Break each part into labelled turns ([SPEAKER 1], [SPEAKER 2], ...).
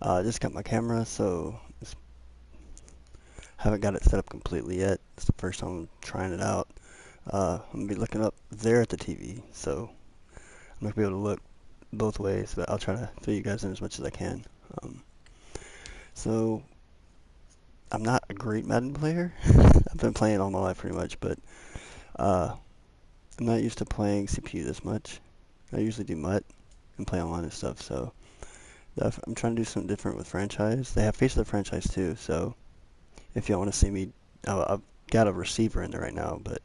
[SPEAKER 1] I just got my camera, so haven't got it set up completely yet. It's the first time I'm trying it out. I'm gonna be looking up there at the TV, so I'm not gonna be able to look both ways, but I'll try to fill you guys in as much as I can. So I'm not a great Madden player. I've been playing all my life pretty much, but I'm not used to playing CPU this much. I usually do MUT and play online and stuff, so I'm trying to do something different with franchise. They have Face of the Franchise too, so if y'all want to see me, I've got a receiver in there right now, but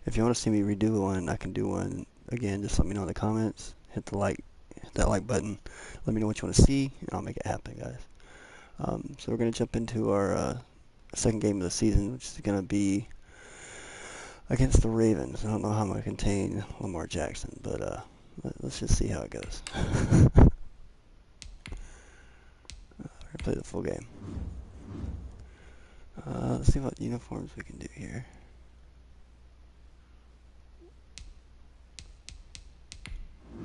[SPEAKER 1] if you want to see me redo one, I can do one. Again, just let me know in the comments. Hit that like button. Let me know what you want to see, and I'll make it happen, guys. So we're going to jump into our second game of the season, which is going to be against the Ravens. I don't know how I'm going to contain Lamar Jackson, but let's just see how it goes. We're going to play the full game. Let's see what uniforms we can do here.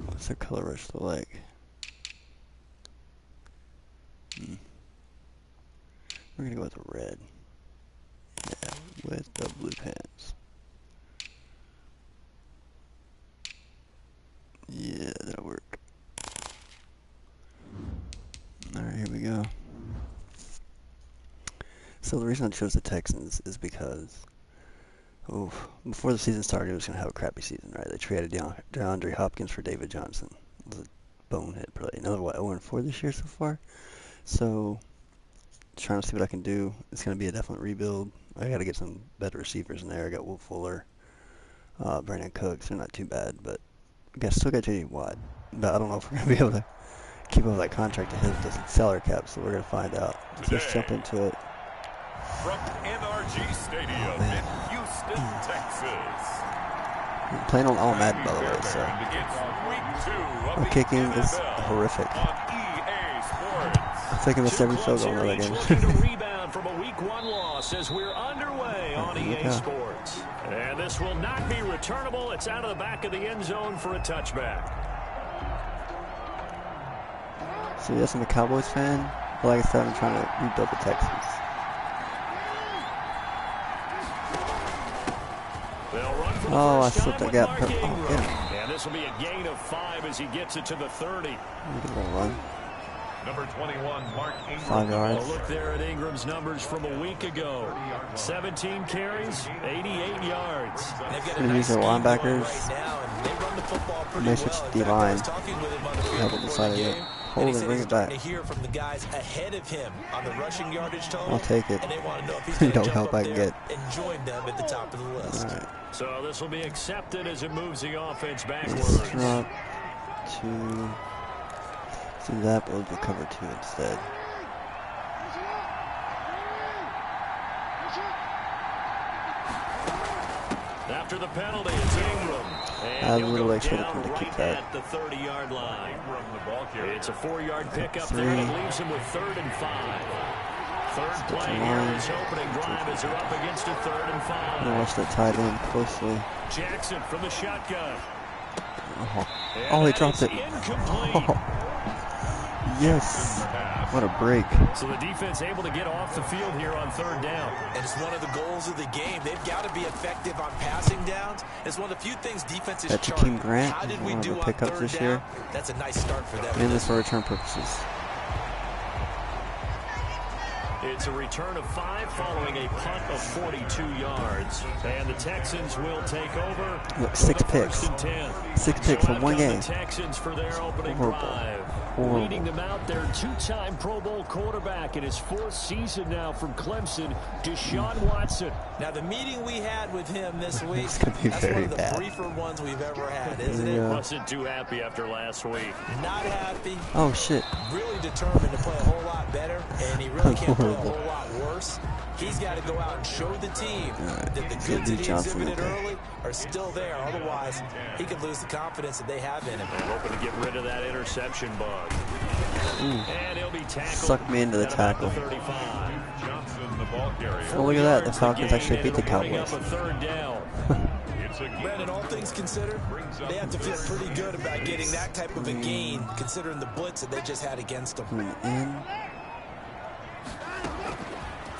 [SPEAKER 1] What's their color rush look like? We're going to go with the red. Yeah, with the blue pants. Yeah, that'll work. Alright, here we go. So the reason I chose the Texans is because, before the season started, it was going to have a crappy season, right? They traded DeAndre Hopkins for David Johnson. It was a bonehead play. Another, what, 0-4 this year so far? So, trying to see what I can do. It's going to be a definite rebuild. I got to get some better receivers in there. I got Will Fuller, Brandon Cooks. They're not too bad, but still got J.D. Watt. But I don't know if we're going to be able to keep up with that contract to hit the salary cap, so we're going to find out. Let's jump into it.
[SPEAKER 2] From NRG Stadium in Houston, Texas.
[SPEAKER 1] I'm playing on all Madden, by the way, so my kicking is horrific. I think I missed every field goal in that game.
[SPEAKER 3] Rebound from a week 1 loss as we're underway on EA Sports. And this will not be returnable. It's out of the back of the end zone for a touchback.
[SPEAKER 1] So yes, I'm a Cowboys fan, but like I said, I'm trying to rebuild the Texans. Oh, I slipped that gap. Oh,
[SPEAKER 3] and this will be a gain of 5 as he gets it to the 30.
[SPEAKER 1] Run.
[SPEAKER 2] Number 21, Mark Ingram.
[SPEAKER 1] 5 yards.
[SPEAKER 3] A look there at Ingram's numbers from a week ago. 17 carries, 88 yards.
[SPEAKER 1] Going to use their linebackers. They switch to D-line. I haven't decided yet. Hold it, bring it back. I'll take it. You don't help I can get. Alright.
[SPEAKER 3] So this will be accepted as it moves the offense backwards.
[SPEAKER 1] Let's drop to that, but we'll do cover 2 instead.
[SPEAKER 3] After the penalty, it's Ingram.
[SPEAKER 1] I really expected him to keep that.
[SPEAKER 3] At the 30-yard line. It's a 4-yard pickup there, and it leaves him with 3rd and 5. Third play here in this opening drive as they're up against a 3rd and 5.
[SPEAKER 1] I'm going to watch that tight end closely.
[SPEAKER 3] Jackson from the shotgun.
[SPEAKER 1] Oh, he dropped it. Oh. Yes. What a break.
[SPEAKER 3] So the defense able to get off the field here on 3rd down.
[SPEAKER 4] And it's one of the goals of the game. They've got to be effective on passing downs. It's one of the few things defenses
[SPEAKER 1] That's Jakeem Grant. How did we do on pickups this year?
[SPEAKER 4] That's a nice start for them.
[SPEAKER 1] Mainly for return purposes.
[SPEAKER 3] It's a return of 5 following a punt of 42 yards. And the Texans will take over.
[SPEAKER 1] Look, 6 picks. 6 picks from one game.
[SPEAKER 3] The Texans for their opening drive.
[SPEAKER 1] Horrible.
[SPEAKER 3] Leading them out, their 2-time Pro Bowl quarterback in his 4th season now from Clemson, Deshaun Watson.
[SPEAKER 4] Now, the meeting we had with him this week,
[SPEAKER 1] that's one of
[SPEAKER 4] the briefer ones we've ever had, isn't it?
[SPEAKER 3] Wasn't too happy after last week.
[SPEAKER 4] Not happy.
[SPEAKER 1] Oh, shit.
[SPEAKER 4] Really determined to play a whole lot better, and he really can't play a whole lot worse. He's got to go out and show the team that the goods that he exhibited early are still there. Otherwise, he could lose the confidence that they have in him.
[SPEAKER 3] They're hoping to get rid of that interception bug. And he'll be tackled.
[SPEAKER 1] Sucked me into the tackle. Oh, look at that. The Falcons actually beat the Cowboys.
[SPEAKER 4] Brandon, all things considered, they have to feel pretty good about getting that type of a gain, considering the blitz that they just had against them.
[SPEAKER 1] In.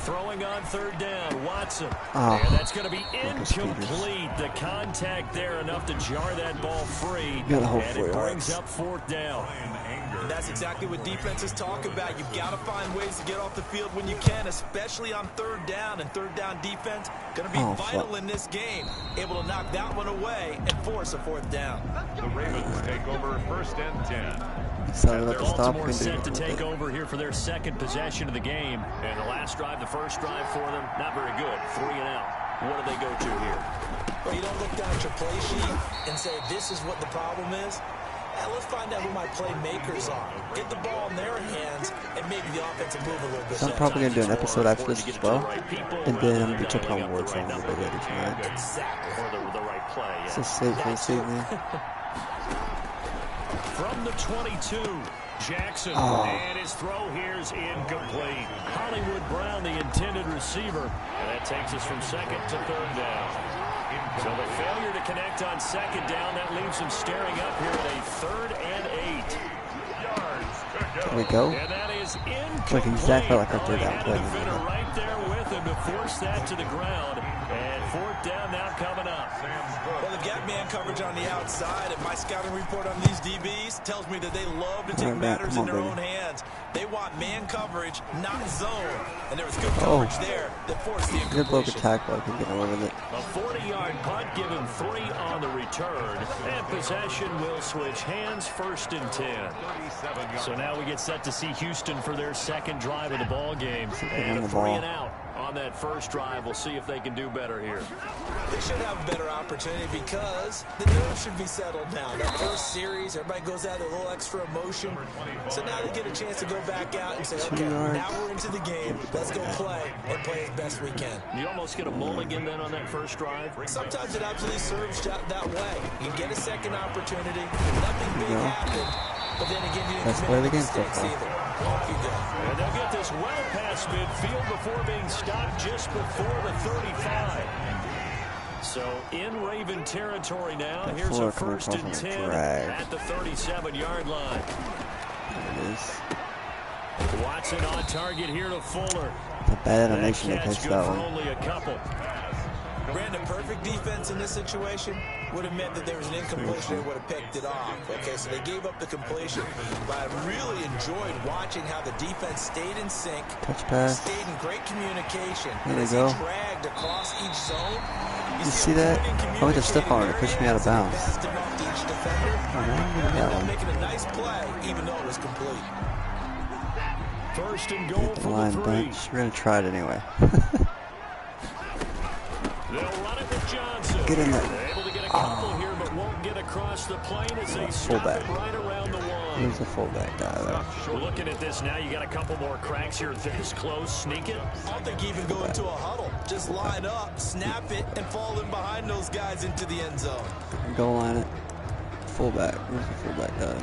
[SPEAKER 3] Throwing on third down, Watson.
[SPEAKER 1] Oh,
[SPEAKER 3] and that's going to be incomplete. The contact there enough to jar that ball free. And it brings up fourth down.
[SPEAKER 4] That's exactly what defenses talk about. You've got to find ways to get off the field when you can, especially on third down. And third down defense going to be vital in this game. Able to knock that one away and force a fourth down.
[SPEAKER 2] The Ravens take over 1st and 10.
[SPEAKER 3] Baltimore set to take over here for their second possession of the game. And the last drive, the first drive for them, not very good. 3 and out. What do they go to here?
[SPEAKER 4] Well, you don't look down at your play sheet and say, this is what the problem is. Let's find out who my playmakers are. Get the ball in their hands and maybe the offense will move a little bit.
[SPEAKER 1] So I'm probably going to do an episode after this as well. And then I'm going to be checking on Ward's a little bit later tonight.
[SPEAKER 3] Exactly. For the right play.
[SPEAKER 1] It's a safe for this evening.
[SPEAKER 3] From the 22, Jackson, and his throw here is incomplete. Hollywood Brown, the intended receiver, and that takes us from second to third down. So the failure to connect on second down, that leaves him staring up here at a 3rd and 8.
[SPEAKER 1] There we go.
[SPEAKER 3] And that is incomplete.
[SPEAKER 1] Like exactly like our third down play.
[SPEAKER 3] Defender right there with him to force that to the ground. And fourth down now coming up.
[SPEAKER 4] Well, they've got man coverage on the outside, and my scouting report on these DBs tells me that they love to take matters in their own hands. They want man coverage, not zone. And there was good coverage there that forced the incompletion.
[SPEAKER 1] Good broken tackle. I can get away with it.
[SPEAKER 3] A 40-yard punt, given 3 on the return. And possession will switch hands, 1st and 10. So now we get set to see Houston for their second drive of the ball game. And a 3 and out on that first drive. We'll see if they can do better here.
[SPEAKER 4] They should have a better opportunity because the nerves should be settled now. That first series, everybody goes out with a little extra emotion. So now they get a chance to go back out and say, okay, now we're into the game. Let's go play and play as best we can.
[SPEAKER 3] You almost get a mulligan then on that first drive?
[SPEAKER 4] Sometimes it absolutely serves that way. You get a second opportunity. Nothing big happened. But then again, you didn't commit any mistakes either. Off you go.
[SPEAKER 3] And they'll get this well past midfield before being stopped just before the 35. So in Raven territory now. Here's a 1st and 10 at the 37-yard line.
[SPEAKER 1] There it is.
[SPEAKER 3] Watson on target here to Fuller.
[SPEAKER 1] The bad animation that catch that one.
[SPEAKER 3] Only a couple.
[SPEAKER 4] Brandon, perfect defense in this situation would have meant that there was an incompletion. They would have picked it off. Okay, so they gave up the completion. But I really enjoyed watching how the defense stayed in sync.
[SPEAKER 1] Touch pass.
[SPEAKER 4] Stayed in great communication.
[SPEAKER 1] There they
[SPEAKER 4] as
[SPEAKER 1] go.
[SPEAKER 4] he dragged across each zone.
[SPEAKER 1] You see that? I went to step on it. It pushed me out of bounds.
[SPEAKER 4] Making a nice play, even though it was complete.
[SPEAKER 3] 1st and goal
[SPEAKER 1] the
[SPEAKER 3] from
[SPEAKER 1] line
[SPEAKER 3] the 3.
[SPEAKER 1] bench. We're going to try it anyway.
[SPEAKER 3] They'll run it with Johnson.
[SPEAKER 1] Get in there.
[SPEAKER 3] They're able to get a couple here, but won't get across the plane as they stop it right around the 1.
[SPEAKER 1] Here's the fullback guy there.
[SPEAKER 3] Looking at this now, you got a couple more cracks here. This close, sneak it.
[SPEAKER 4] I don't think even go into a huddle. Just line up, snap it, and fall in behind those guys into the end zone.
[SPEAKER 1] Goal line it. Fullback. Where's the fullback guy?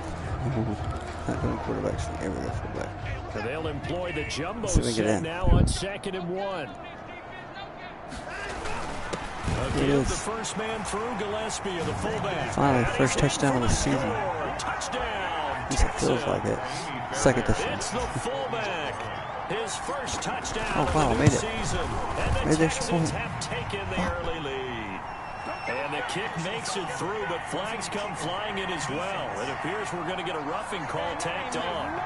[SPEAKER 1] Not doing quarterbacks. There we go, fullback.
[SPEAKER 3] So they'll employ the jumbo set now on 2nd and 1. Again, the first man through Gillespie, the fullback.
[SPEAKER 1] Finally, first touchdown of the season.
[SPEAKER 3] Touchdown.
[SPEAKER 1] At least it feels like it. Second touchdown.
[SPEAKER 3] It's the fullback. His first touchdown
[SPEAKER 1] of the new
[SPEAKER 3] season. And the Texans have taken the early lead. And the kick makes it through, but flags come flying in as well. It appears we're going to get a roughing call tacked on.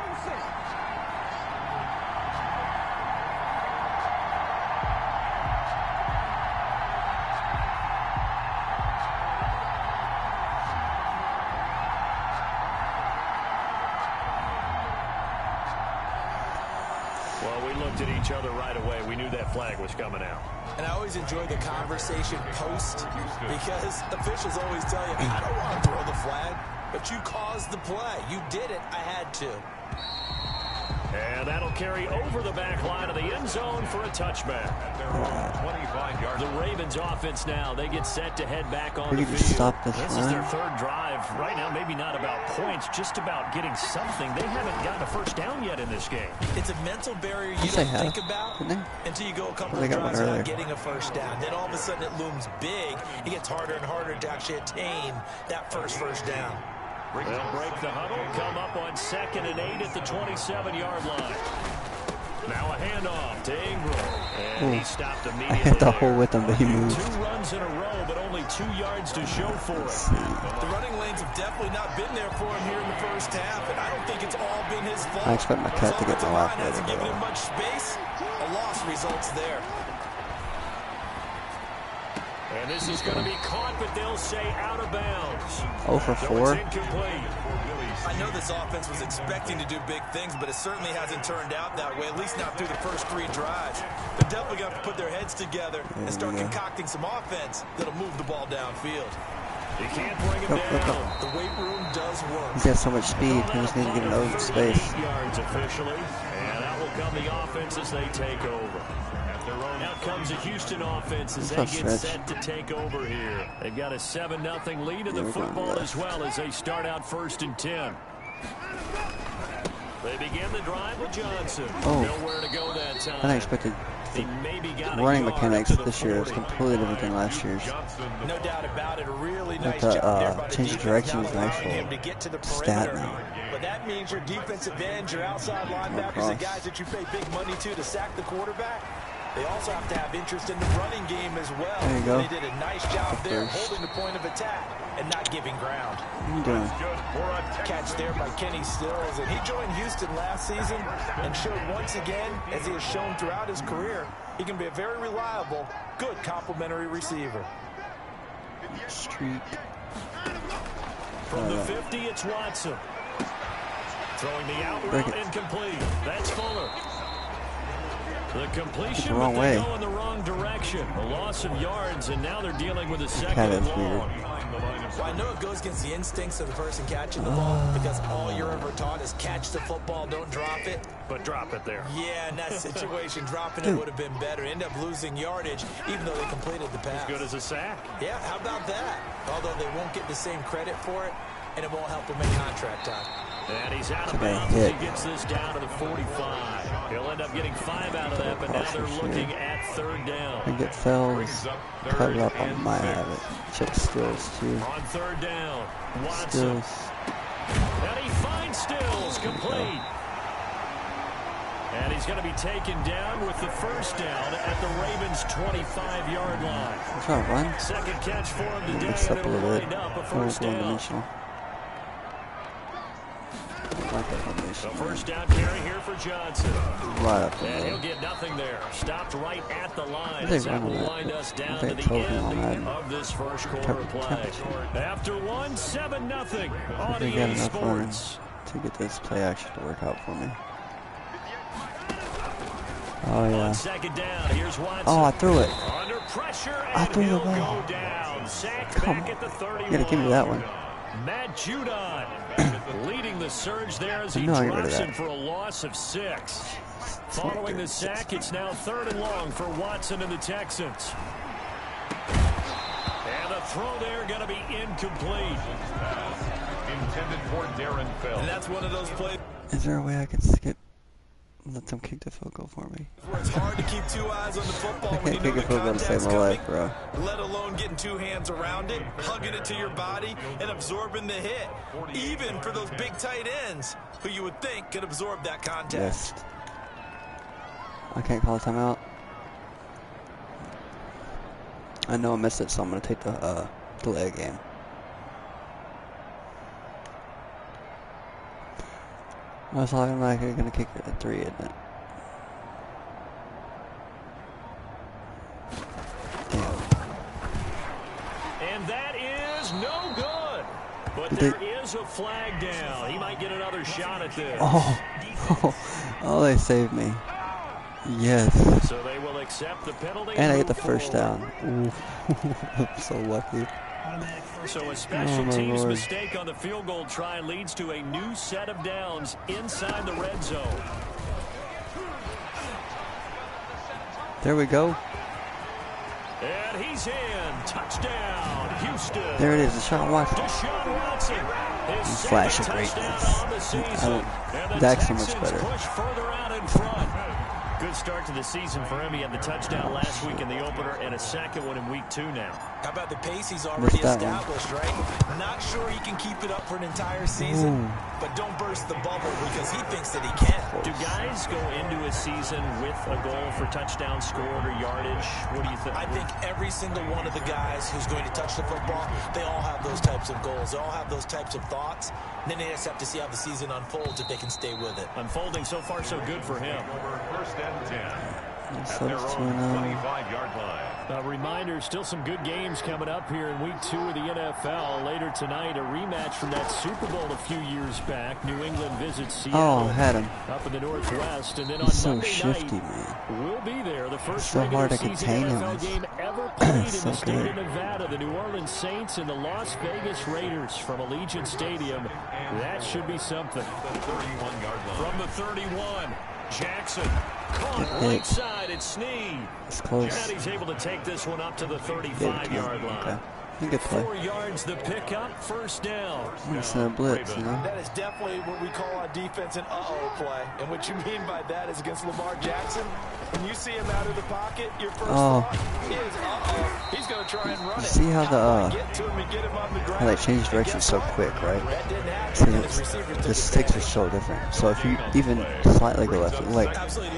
[SPEAKER 3] At each other right away. We knew that flag was coming out.
[SPEAKER 4] And I always enjoy the conversation post because officials always tell you, I don't want to throw the flag, but you caused the play. You did it. I had to.
[SPEAKER 3] And that'll carry over the back line of the end zone for a touchback. The Ravens offense now, they get set to head back on the field. This is their 3rd drive. Right now, maybe not about points, just about getting something. They haven't gotten a first down yet in this game.
[SPEAKER 4] It's a mental barrier you don't think about until you go a couple of drives without getting a first down. Then all of a sudden it looms big. It gets harder and harder to actually attain that first down.
[SPEAKER 3] They'll break the huddle, come up on 2nd and 8 at the 27-yard line. Now a handoff to Ingram. And he stopped
[SPEAKER 1] I
[SPEAKER 3] immediately
[SPEAKER 1] hit the
[SPEAKER 3] there.
[SPEAKER 1] hole with him, but he moved.
[SPEAKER 3] 2 runs in a row, but only 2 yards to show for it.
[SPEAKER 4] The running lanes have definitely not been there for him here in the first half, and I don't think it's all been his fault.
[SPEAKER 1] I expect my cat to get my lap later.
[SPEAKER 4] Hasn't given him much space. A loss results there.
[SPEAKER 3] And this is going to be caught, but they'll say out of bounds.
[SPEAKER 1] 0 for 4.
[SPEAKER 3] So it's incomplete.
[SPEAKER 4] I know this offense was expecting to do big things, but it certainly hasn't turned out that way, at least not through the first 3 drives. They're definitely going to have to put their heads together and start concocting some offense that'll move the ball downfield.
[SPEAKER 3] You can't bring him down.
[SPEAKER 4] The weight room does work.
[SPEAKER 1] He's got so much speed. He just needs to get an open space.
[SPEAKER 3] 8 yards officially, and out will come the offense as they take over. Now comes the Houston offense as they get set to take over here. They've got a 7-0 lead in the football as well as they start out 1st and 10. They begin the drive with Johnson. Nowhere to go that time.
[SPEAKER 1] I expected the running mechanics this year is completely different than last year's.
[SPEAKER 4] No doubt about it. A really nice
[SPEAKER 1] Like
[SPEAKER 4] job there by the
[SPEAKER 1] change of direction is an
[SPEAKER 4] allowing him
[SPEAKER 1] actual
[SPEAKER 4] to get to the
[SPEAKER 1] stat
[SPEAKER 4] perimeter.
[SPEAKER 1] now.
[SPEAKER 4] But that means your defensive ends, your outside linebackers, the guys that you pay big money to sack the quarterback. They also have to have interest in the running game as well.
[SPEAKER 1] There you go.
[SPEAKER 4] They did a nice job there holding the point of attack and not giving ground.
[SPEAKER 1] What are you doing?
[SPEAKER 4] Catch there by Kenny Stills, and he joined Houston last season and showed once again, as he has shown throughout his career, he can be a very reliable, good complementary receiver.
[SPEAKER 1] Streak.
[SPEAKER 3] From the 50, it's Watson. Throwing the out route incomplete. That's Fuller. The completion, but they go in the wrong direction. A loss of yards, and now they're dealing with a second and long.
[SPEAKER 4] Well, I know it goes against the instincts of the person catching the ball because all you're ever taught is catch the football, don't drop it.
[SPEAKER 3] But drop it there.
[SPEAKER 4] Yeah, in that situation, dropping it would have been better. End up losing yardage, even though they completed the pass.
[SPEAKER 3] As good as a sack.
[SPEAKER 4] Yeah, how about that? Although they won't get the same credit for it, and it won't help them in contract time.
[SPEAKER 3] And he's out of bounds as he gets this down to the 45. He'll end up getting 5 out of that, but now they're looking at 3rd down.
[SPEAKER 1] I get Fells, cut it up on my habit. Check Stills too.
[SPEAKER 3] On 3rd down, Watson.
[SPEAKER 1] Stills.
[SPEAKER 3] And he finds Stills, complete. And he's going to be taken down with the 1st down at the Ravens' 25-yard line.
[SPEAKER 1] I'm trying to run.
[SPEAKER 3] Second catch for him today,
[SPEAKER 1] Mix
[SPEAKER 3] and
[SPEAKER 1] up a
[SPEAKER 3] it'll
[SPEAKER 1] little bit.
[SPEAKER 3] wind up a
[SPEAKER 1] I
[SPEAKER 3] 1st down.
[SPEAKER 1] dimensional.
[SPEAKER 3] So 1st down carry here for Johnson.
[SPEAKER 1] Right up
[SPEAKER 3] And he'll
[SPEAKER 1] there.
[SPEAKER 3] get nothing there. Stopped right at the line.
[SPEAKER 1] They
[SPEAKER 3] As that
[SPEAKER 1] run
[SPEAKER 3] will
[SPEAKER 1] that.
[SPEAKER 3] wind us down
[SPEAKER 1] They
[SPEAKER 3] to the
[SPEAKER 1] told me on
[SPEAKER 3] end
[SPEAKER 1] Madden.
[SPEAKER 3] of this first quarter of play. After 1, 7-0 on
[SPEAKER 1] They got
[SPEAKER 3] EA
[SPEAKER 1] enough running
[SPEAKER 3] Sports.
[SPEAKER 1] to get this play action to work out for me. Oh yeah.
[SPEAKER 3] On 2nd down, here's Watson.
[SPEAKER 1] Oh, I threw it.
[SPEAKER 3] Under pressure,
[SPEAKER 1] I
[SPEAKER 3] and
[SPEAKER 1] threw the
[SPEAKER 3] he'll
[SPEAKER 1] ball.
[SPEAKER 3] go down. Sacked
[SPEAKER 1] Come
[SPEAKER 3] back
[SPEAKER 1] on.
[SPEAKER 3] at the 31.
[SPEAKER 1] You gotta give me that one.
[SPEAKER 3] Matt Judon leading the surge there as
[SPEAKER 1] I
[SPEAKER 3] he
[SPEAKER 1] know I got rid
[SPEAKER 3] drops
[SPEAKER 1] of that.
[SPEAKER 3] him for a loss of 6. Following the sack, it's now 3rd and long for Watson and the Texans. And a throw there going to be incomplete.
[SPEAKER 2] Intended for Darren Fells.
[SPEAKER 4] And that's one of those plays
[SPEAKER 1] Is there a way I can skip? Let them kick the field goal for me.
[SPEAKER 4] where it's hard to keep 2 eyes on the football
[SPEAKER 1] I
[SPEAKER 4] when you
[SPEAKER 1] can't
[SPEAKER 4] know
[SPEAKER 1] kick
[SPEAKER 4] the
[SPEAKER 1] a field goal to save
[SPEAKER 4] contact's
[SPEAKER 1] my
[SPEAKER 4] coming,
[SPEAKER 1] life, bro.
[SPEAKER 4] let alone getting 2 hands around it, hugging it to your body, and absorbing the hit. Even for those big tight ends who you would think could absorb that contact.
[SPEAKER 1] Yes. I can't call a timeout. I know I missed it, so I'm gonna take the delay game. I was talking like you're gonna kick it at 3, isn't it? Damn.
[SPEAKER 3] And that is no good. But there is a flag down. He might get another shot at this.
[SPEAKER 1] Oh, they saved me. Yes.
[SPEAKER 3] So they will accept the penalty.
[SPEAKER 1] And I get
[SPEAKER 3] move
[SPEAKER 1] the 1st
[SPEAKER 3] forward.
[SPEAKER 1] down. Ooh. I'm so lucky.
[SPEAKER 3] So a special
[SPEAKER 1] my
[SPEAKER 3] teams
[SPEAKER 1] Lord.
[SPEAKER 3] mistake on the field goal try leads to a new set of downs inside the red zone.
[SPEAKER 1] There we go.
[SPEAKER 3] And he's in. Touchdown, Houston.
[SPEAKER 1] There it is. Deshaun Watson.
[SPEAKER 3] Deshaun Watson. His
[SPEAKER 1] Flash of
[SPEAKER 3] second
[SPEAKER 1] greatness.
[SPEAKER 3] touchdown on the season. And the
[SPEAKER 1] That's so much
[SPEAKER 3] Texans
[SPEAKER 1] better.
[SPEAKER 3] push further out in front. Good start to the season for him. He had the touchdown last week in the opener and a second one in week 2 now.
[SPEAKER 4] How about the pace he's already established, right? Not sure he can keep it up for an entire season, but don't burst the bubble because he thinks that he can.
[SPEAKER 3] Do guys go into a season with a goal for touchdown scored or yardage? What do you think?
[SPEAKER 4] I think every single one of the guys who's going to touch the football, they all have those types of goals. They all have those types of thoughts. And then they just have to see how the season unfolds if they can stay with it.
[SPEAKER 3] Unfolding so far so good for him.
[SPEAKER 2] First and 10 at their own 25-yard line.
[SPEAKER 3] A reminder, still some good games coming up here in week 2 of the NFL. Later tonight, a rematch from that Super Bowl a few years back. New England visits Seattle
[SPEAKER 1] had him
[SPEAKER 3] up in the Northwest. And then
[SPEAKER 1] He's
[SPEAKER 3] on Monday
[SPEAKER 1] shifty,
[SPEAKER 3] night,
[SPEAKER 1] man.
[SPEAKER 3] we'll be there. The first
[SPEAKER 1] So
[SPEAKER 3] regular
[SPEAKER 1] hard to
[SPEAKER 3] season
[SPEAKER 1] contain
[SPEAKER 3] NFL
[SPEAKER 1] him.
[SPEAKER 3] game ever played in
[SPEAKER 1] So
[SPEAKER 3] the state
[SPEAKER 1] good.
[SPEAKER 3] of Nevada. The New Orleans Saints and the Las Vegas Raiders from Allegiant Stadium. That should be something.
[SPEAKER 2] 31-yard line.
[SPEAKER 3] From the 31, Jackson caught right side at Snead.
[SPEAKER 1] It's close.
[SPEAKER 3] And he's able to take this one up to the 35-yard line.
[SPEAKER 1] Okay. Good play.
[SPEAKER 3] 4 yards the pickup, first down.
[SPEAKER 1] It's a blitz, you know.
[SPEAKER 4] That is definitely what we call on defense an uh-oh play. And what you mean by that is against Lamar Jackson, when you see him out of the pocket, your first thought is uh-oh. He's going to try and run it.
[SPEAKER 1] See how
[SPEAKER 4] Get to him and get him on the ground.
[SPEAKER 1] how they change direction so quick, right?
[SPEAKER 4] That didn't happen.
[SPEAKER 1] See, the sticks are so different. So if you even slightly go left, it like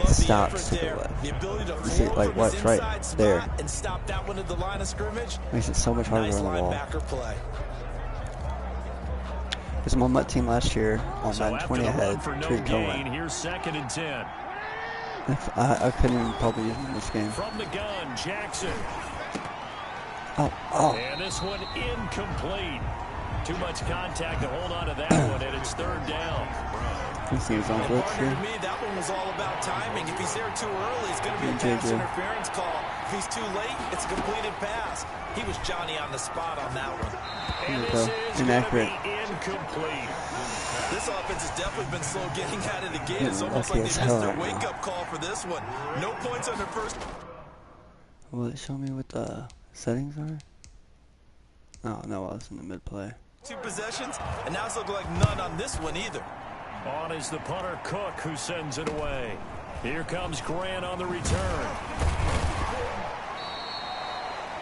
[SPEAKER 1] stops to the left.
[SPEAKER 4] The ability to
[SPEAKER 1] You see, like watch right there.
[SPEAKER 4] and stop that one at the line of scrimmage.
[SPEAKER 1] Makes it so much harder
[SPEAKER 4] Nice
[SPEAKER 1] on the ball.
[SPEAKER 4] linebacker play.
[SPEAKER 1] Because my Mutt team last year on
[SPEAKER 3] So
[SPEAKER 1] Madden
[SPEAKER 3] after
[SPEAKER 1] 20
[SPEAKER 3] the run
[SPEAKER 1] ahead,
[SPEAKER 3] for no
[SPEAKER 1] treat
[SPEAKER 3] gain,
[SPEAKER 1] Cohen.
[SPEAKER 3] here's 2nd and 10.
[SPEAKER 1] I couldn't even probably use him in this game.
[SPEAKER 3] From the gun, Jackson.
[SPEAKER 1] Oh.
[SPEAKER 3] And this one incomplete. Too much contact to hold on to that one, and it's 3rd down.
[SPEAKER 1] He's seen his own blitz
[SPEAKER 4] Partner,
[SPEAKER 1] here.
[SPEAKER 4] to me, that one was all about timing. If he's there too early, it's going to be a pass interference call. If he's too late, it's a completed pass. He was Johnny on the spot on that one.
[SPEAKER 3] And
[SPEAKER 1] Here we
[SPEAKER 3] this
[SPEAKER 1] go.
[SPEAKER 3] is
[SPEAKER 1] Inaccurate.
[SPEAKER 3] going to be incomplete.
[SPEAKER 4] This offense has definitely been slow getting out of the gate. It's almost
[SPEAKER 1] lucky
[SPEAKER 4] like
[SPEAKER 1] as
[SPEAKER 4] they
[SPEAKER 1] hell
[SPEAKER 4] missed their
[SPEAKER 1] right now.
[SPEAKER 4] wake-up call for this one. No points on their first.
[SPEAKER 1] Will it show me what the settings are? Oh, no, I was in the mid-play.
[SPEAKER 4] 2 possessions, and now it's looking like none on this one either.
[SPEAKER 3] On is the punter, Cook, who sends it away. Here comes Grant on the return.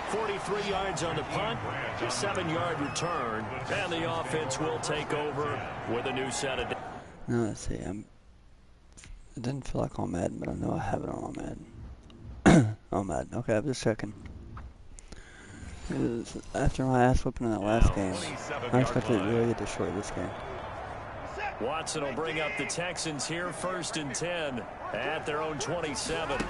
[SPEAKER 3] 43 yards on the punt, a 7-yard return, and the offense will take over with a new set of...
[SPEAKER 1] Now, let's see. It didn't feel like on Madden, but I know I have it on Madden. On Madden. Okay, I'm just checking. After my ass whooping in that last game, I expected it really to destroy this game.
[SPEAKER 3] Watson will bring up the Texans here, 1st and 10 at their own 27.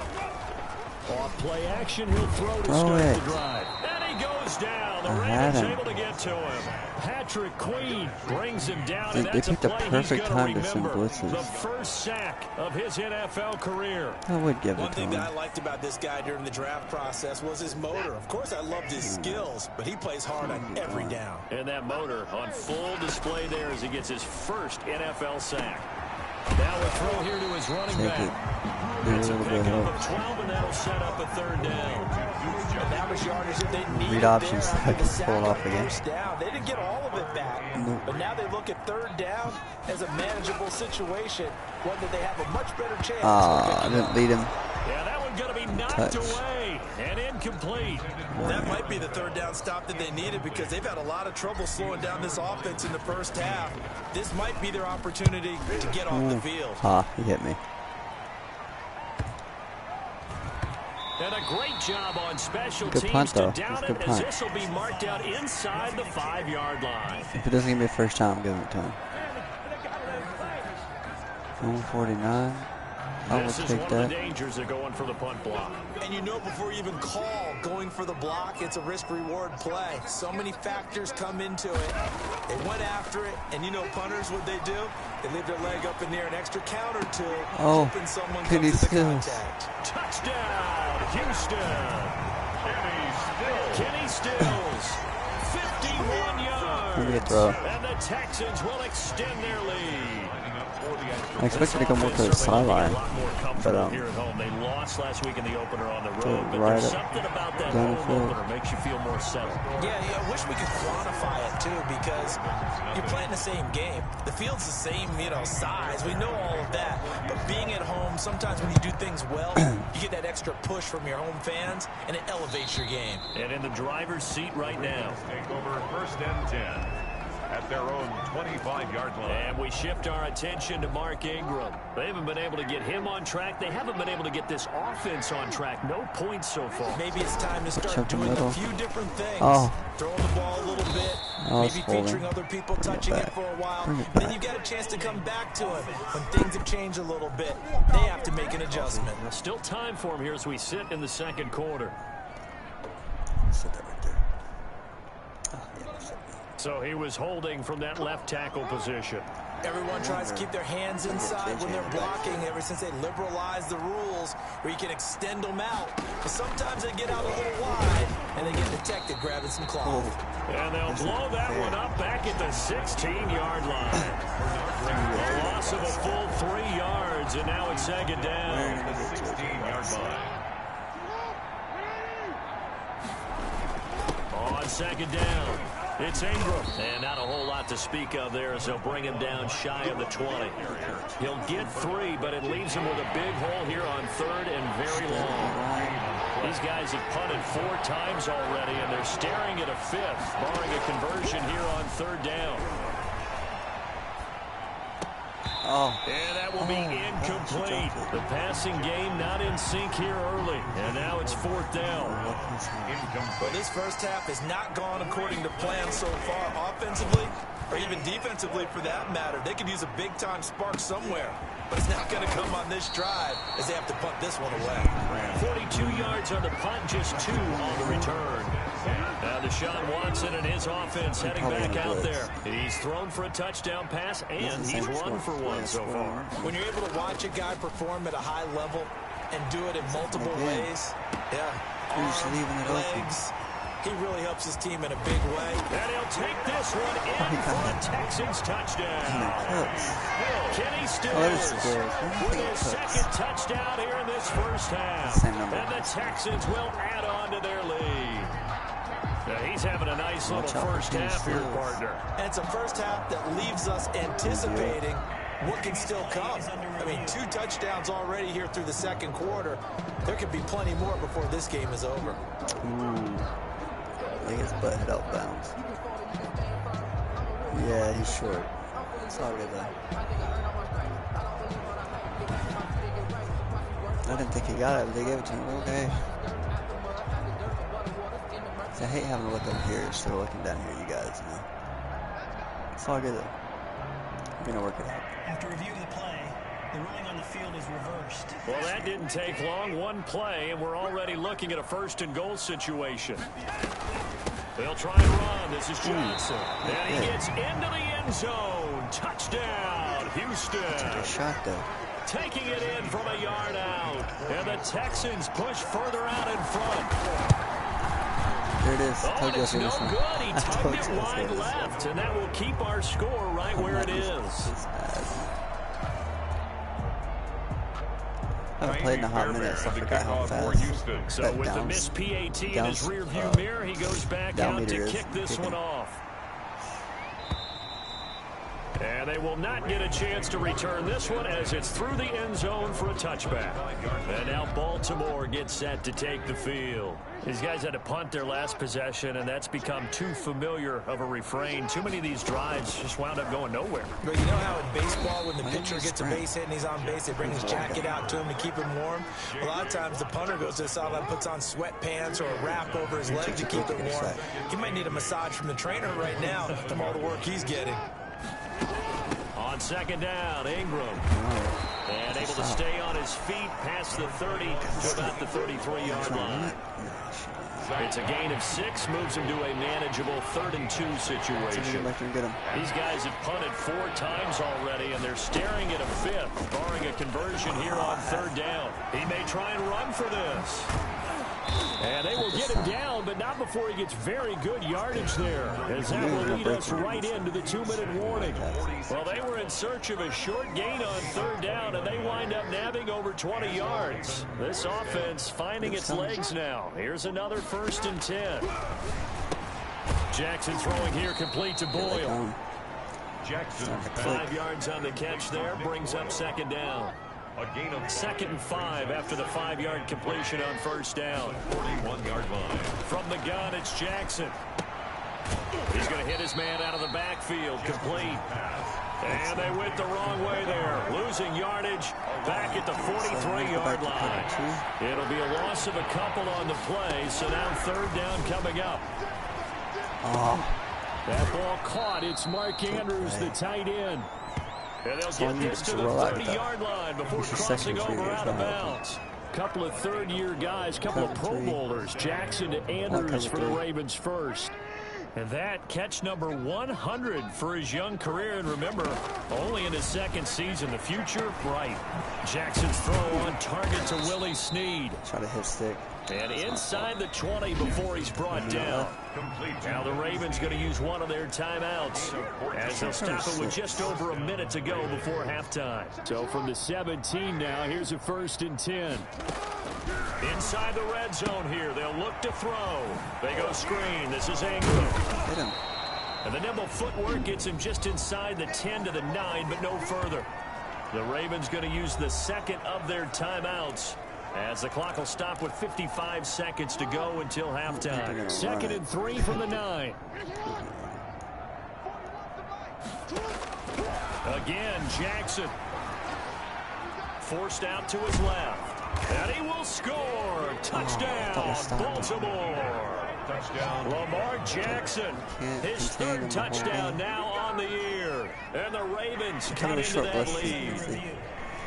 [SPEAKER 3] Off play action, he'll throw to start the drive. And he goes down. The Ravens able to get to him. Patrick Queen brings him down, and that's a
[SPEAKER 1] picked a
[SPEAKER 3] play
[SPEAKER 1] perfect
[SPEAKER 3] he's
[SPEAKER 1] time
[SPEAKER 3] going
[SPEAKER 1] to
[SPEAKER 3] to
[SPEAKER 1] send
[SPEAKER 3] remember.
[SPEAKER 1] blitzes.
[SPEAKER 3] The first sack of his NFL career.
[SPEAKER 1] I would give
[SPEAKER 4] One
[SPEAKER 1] it to
[SPEAKER 4] thing
[SPEAKER 1] him.
[SPEAKER 4] that I liked about this guy during the draft process was his motor. Of course, I loved his skills, but he plays hard on every down.
[SPEAKER 3] And that motor on full display there as he gets his first NFL sack. Now a throw here to his running
[SPEAKER 1] Take
[SPEAKER 3] back.
[SPEAKER 1] it.
[SPEAKER 3] It's a
[SPEAKER 1] Little bit
[SPEAKER 3] pickup
[SPEAKER 1] of
[SPEAKER 3] of 12, and that'll set up a 3rd down.
[SPEAKER 4] And that was yardage that they needed.
[SPEAKER 1] Read options.
[SPEAKER 4] There
[SPEAKER 1] I
[SPEAKER 4] after
[SPEAKER 1] can
[SPEAKER 4] the
[SPEAKER 1] pull it
[SPEAKER 4] sack
[SPEAKER 1] off
[SPEAKER 4] on
[SPEAKER 1] again.
[SPEAKER 4] 1st down. They didn't get all of it back, but now they look at 3rd down as a manageable situation, one that they have a much better chance.
[SPEAKER 1] I didn't lead him.
[SPEAKER 3] Yeah, that one going to be knocked away and incomplete.
[SPEAKER 4] That might be the 3rd down stop that they needed because they've had a lot of trouble slowing down this offense in the first half. This might be their opportunity to get off the field.
[SPEAKER 1] He hit me.
[SPEAKER 3] And a great job on special
[SPEAKER 1] Good
[SPEAKER 3] teams
[SPEAKER 1] punt, though.
[SPEAKER 3] to down
[SPEAKER 1] That's a
[SPEAKER 3] it
[SPEAKER 1] good
[SPEAKER 3] as
[SPEAKER 1] punt.
[SPEAKER 3] this will be marked out inside the 5-yard line.
[SPEAKER 1] If it doesn't give me a first time, I'm giving it to him. 149. I will
[SPEAKER 3] This is
[SPEAKER 1] take
[SPEAKER 3] one of the
[SPEAKER 1] that.
[SPEAKER 3] dangers of going for the punt block.
[SPEAKER 4] And you know before you even call going for the block, it's a risk-reward play. So many factors come into it. They went after it, and you know punters, what they do? They leave their leg up in the air an extra count or two, hoping someone comes into contact.
[SPEAKER 3] Touchdown, Houston. Kenny Stills, 51 yards.
[SPEAKER 1] Maybe a throw.
[SPEAKER 3] And the Texans will extend their lead.
[SPEAKER 1] I expected to go more to the sideline, but
[SPEAKER 3] here at home. They lost last week in the opener on the road, but
[SPEAKER 1] right
[SPEAKER 3] there's
[SPEAKER 1] up
[SPEAKER 3] something about that
[SPEAKER 1] down
[SPEAKER 3] home
[SPEAKER 1] the field.
[SPEAKER 3] opener makes you feel more settled.
[SPEAKER 4] Yeah, I wish we could quantify it, too, because you're playing the same game. The field's the same, size. We know all of that. But being at home, sometimes when you do things well, you get that extra push from your home fans, and it elevates your game.
[SPEAKER 3] And in the driver's seat right now.
[SPEAKER 2] Take over 1st and 10 at their own 25-yard line.
[SPEAKER 3] And we shift our attention to Mark Ingram. They haven't been able to get him on track. They haven't been able to get this offense on track. No points so far.
[SPEAKER 4] Maybe it's time to start doing a few different things. Throwing the ball a little bit, maybe featuring other people touching it for a while. Then you get a chance to come back to it when things have changed a little bit. They have to make an adjustment.
[SPEAKER 3] Still time for him here as we sit in the second quarter.
[SPEAKER 1] Sit that right there.
[SPEAKER 3] So he was holding from that left tackle position.
[SPEAKER 4] Everyone tries to keep their hands inside when they're blocking ever since they liberalized the rules where you can extend them out. But sometimes they get out a little wide and they get detected grabbing some cloth.
[SPEAKER 3] And they'll blow that one up back at the 16-yard line. A loss of a full 3 yards, and now it's second down.
[SPEAKER 2] 16-yard line.
[SPEAKER 3] On second down, it's Ingram. And not a whole lot to speak of there as they'll bring him down shy of the 20. He'll get 3, but it leaves him with a big hole here on 3rd and very long. These guys have punted 4 times already, and they're staring at a 5th, barring a conversion here on 3rd down. And that will be incomplete. The passing game not in sync here early. And now it's 4th down.
[SPEAKER 4] Well, this first half has not gone according to plan so far offensively or even defensively for that matter. They could use a big-time spark somewhere. But it's not going to come on this drive as they have to punt this one away.
[SPEAKER 3] 42 yards on the punt, just 2 on the return. Now Deshaun Watson and his offense heading back out there. He's thrown for a touchdown pass, and he's run for one so far.
[SPEAKER 4] When you're able to watch a guy perform at a high level and do it in multiple ways, legs, he really helps his team in a big way.
[SPEAKER 3] And he'll take this one in for a Texans touchdown. Kenny Stills with his second touchdown here in this first half. And the Texans will add on to their lead. Now he's having a nice little first half here, partner.
[SPEAKER 4] And it's a first half that leaves us anticipating what can still come. I mean, 2 touchdowns already here through the second quarter. There could be plenty more before this game is over.
[SPEAKER 1] I think his butt hit out bounds. Yeah, he's short. It's all good though. I didn't think he got it, but they gave it to him. Okay. I hate having to look up here instead of looking down here, you guys, you know. It's all good though. I'm gonna work it out.
[SPEAKER 5] After review of the play, the ruling on the field is reversed.
[SPEAKER 3] Well, that didn't take long. 1 play, and we're already looking at a 1st and goal situation. They'll try and run. This is Johnson. And he gets into the end zone. Touchdown, Houston.
[SPEAKER 1] Good shot, though.
[SPEAKER 3] Taking it in from a yard out. And the Texans push further out in front.
[SPEAKER 1] There it is.
[SPEAKER 3] Oh, and it's no good. He tugged it wide left, and that will keep our score right where it is.
[SPEAKER 1] I haven't played in a hot minute, so I forgot how fast.
[SPEAKER 3] So with the missed PAT in his rearview mirror, he goes back out to kick this one off. And they will not get a chance to return this one as it's through the end zone for a touchback. And now Baltimore gets set to take the field. These guys had to punt their last possession, and that's become too familiar of a refrain. Too many of these drives just wound up going nowhere.
[SPEAKER 4] But you know how in baseball, when the pitcher gets a base hit and he's on base, they bring his jacket out to him to keep him warm? A lot of times the punter goes to the sideline, puts on sweatpants or a wrap over his leg to keep it warm. He might need a massage from the trainer right now from all the work he's getting.
[SPEAKER 3] On second down, Ingram. And able to stay on his feet past the 30 to about the 33-yard line. It's a gain of 6, moves him to a manageable 3rd and 2 situation. These guys have punted 4 times already, and they're staring at a 5th, barring a conversion here on 3rd down. He may try and run for this. And they will get him down, but not before he gets very good yardage there, as that will lead us right into the 2-minute warning. Well, they were in search of a short gain on 3rd down, and they wind up nabbing over 20 yards. This offense finding its legs now. Here's another 1st and 10. Jackson throwing here, complete to Boyle.
[SPEAKER 2] Jackson.
[SPEAKER 3] 5 yards on the catch there, brings up second down.
[SPEAKER 2] A gain of
[SPEAKER 3] 2nd and 5 after the 5-yard completion on first down.
[SPEAKER 2] 41-yard line.
[SPEAKER 3] From the gun, it's Jackson. He's going to hit his man out of the backfield. Complete. And they went the wrong way there. Losing yardage back at the 43-yard line. It'll be a loss of a couple on the play, so now 3rd down coming up. That ball caught. It's Mark Andrews, the tight end. And they'll get this to the 30-yard line before crossing over out of bounds. Couple of 3rd-year guys, couple of Pro Bowlers. Jackson to Andrews for the Ravens first. And that catch number 100 for his young career. And remember, only in his 2nd season. The future bright. Jackson's throw on target to Willie Snead.
[SPEAKER 1] Try to hit stick.
[SPEAKER 3] And inside the 20 before he's brought down. Now the Ravens going to use one of their timeouts as they'll stop it with just over a minute to go before halftime. So from the 17 now, here's a 1st and 10. Inside the red zone here, they'll look to throw. They go screen. This is Ingram.
[SPEAKER 1] Hit him.
[SPEAKER 3] And the nimble footwork gets him just inside the 10 to the 9, but no further. The Ravens going to use the 2nd of their timeouts as the clock will stop with 55 seconds to go until halftime. 2nd and 3 from the 9. Again, Jackson. Forced out to his left. And he will score. Touchdown, Baltimore.
[SPEAKER 2] Touchdown.
[SPEAKER 3] Lamar Jackson, his 3rd touchdown now on the year. And the Ravens cut into that lead.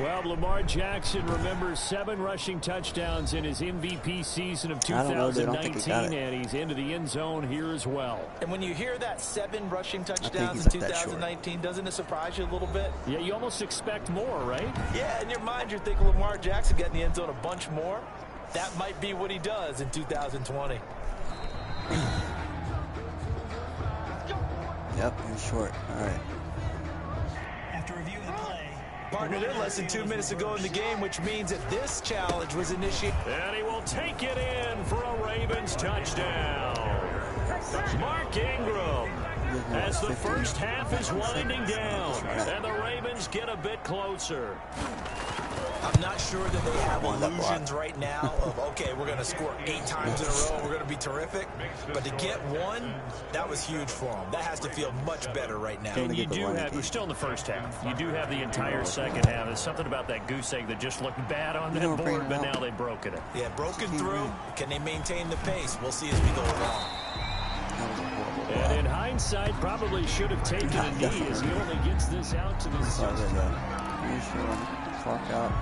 [SPEAKER 3] Well, Lamar Jackson remembers 7 rushing touchdowns in his MVP season of 2019, and he's into the end zone here as well.
[SPEAKER 4] And when you hear that 7 rushing touchdowns in 2019, doesn't it surprise you a little bit?
[SPEAKER 3] Yeah, you almost expect more, right?
[SPEAKER 4] Yeah, in your mind, you're thinking Lamar Jackson getting the end zone a bunch more. That might be what he does in 2020.
[SPEAKER 1] Yep, he's short. All right.
[SPEAKER 5] After reviewing the play,
[SPEAKER 4] Partner, they're less than 2 minutes to go in the game, which means that this challenge was initiated.
[SPEAKER 3] And he will take it in for a Ravens touchdown. Mark Ingram, as the first half is winding down, and the Ravens get a bit closer.
[SPEAKER 4] I'm not sure that they have illusions right now of, okay, we're going to score 8 times in a row, we're going to be terrific. But to get 1, that was huge for them. That has to feel much better right now.
[SPEAKER 3] And you do have, we're still in the first half. You do have the entire second half. There's something about that goose egg that just looked bad on that board, but now they've broken it.
[SPEAKER 4] Yeah, broken through. Can they maintain the pace? We'll see as we go along.
[SPEAKER 3] And in hindsight, probably should have taken a knee as he only gets this out to the
[SPEAKER 1] Clock out.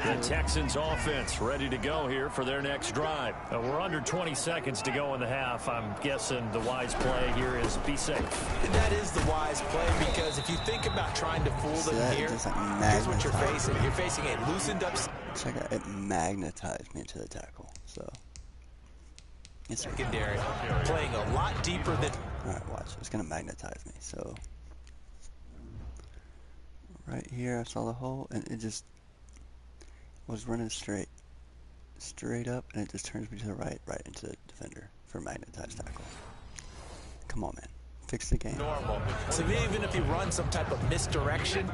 [SPEAKER 3] The Texans offense ready to go here for their next drive. We're under 20 seconds to go in the half. I'm guessing the wise play here is be safe.
[SPEAKER 4] And that is the wise play, because if you think about trying to fool them here, here's what you're facing. You're facing a loosened up
[SPEAKER 1] It magnetized me into the tackle. So it's
[SPEAKER 4] secondary, playing a lot deeper than.
[SPEAKER 1] All right, watch. It's gonna magnetize me. So right here, I saw the hole, and it just was running straight up, and it just turns me to the right into the defender for magnetized tackle. Come on, man. Fix the game.
[SPEAKER 4] Normal. So even if you run some type of misdirection,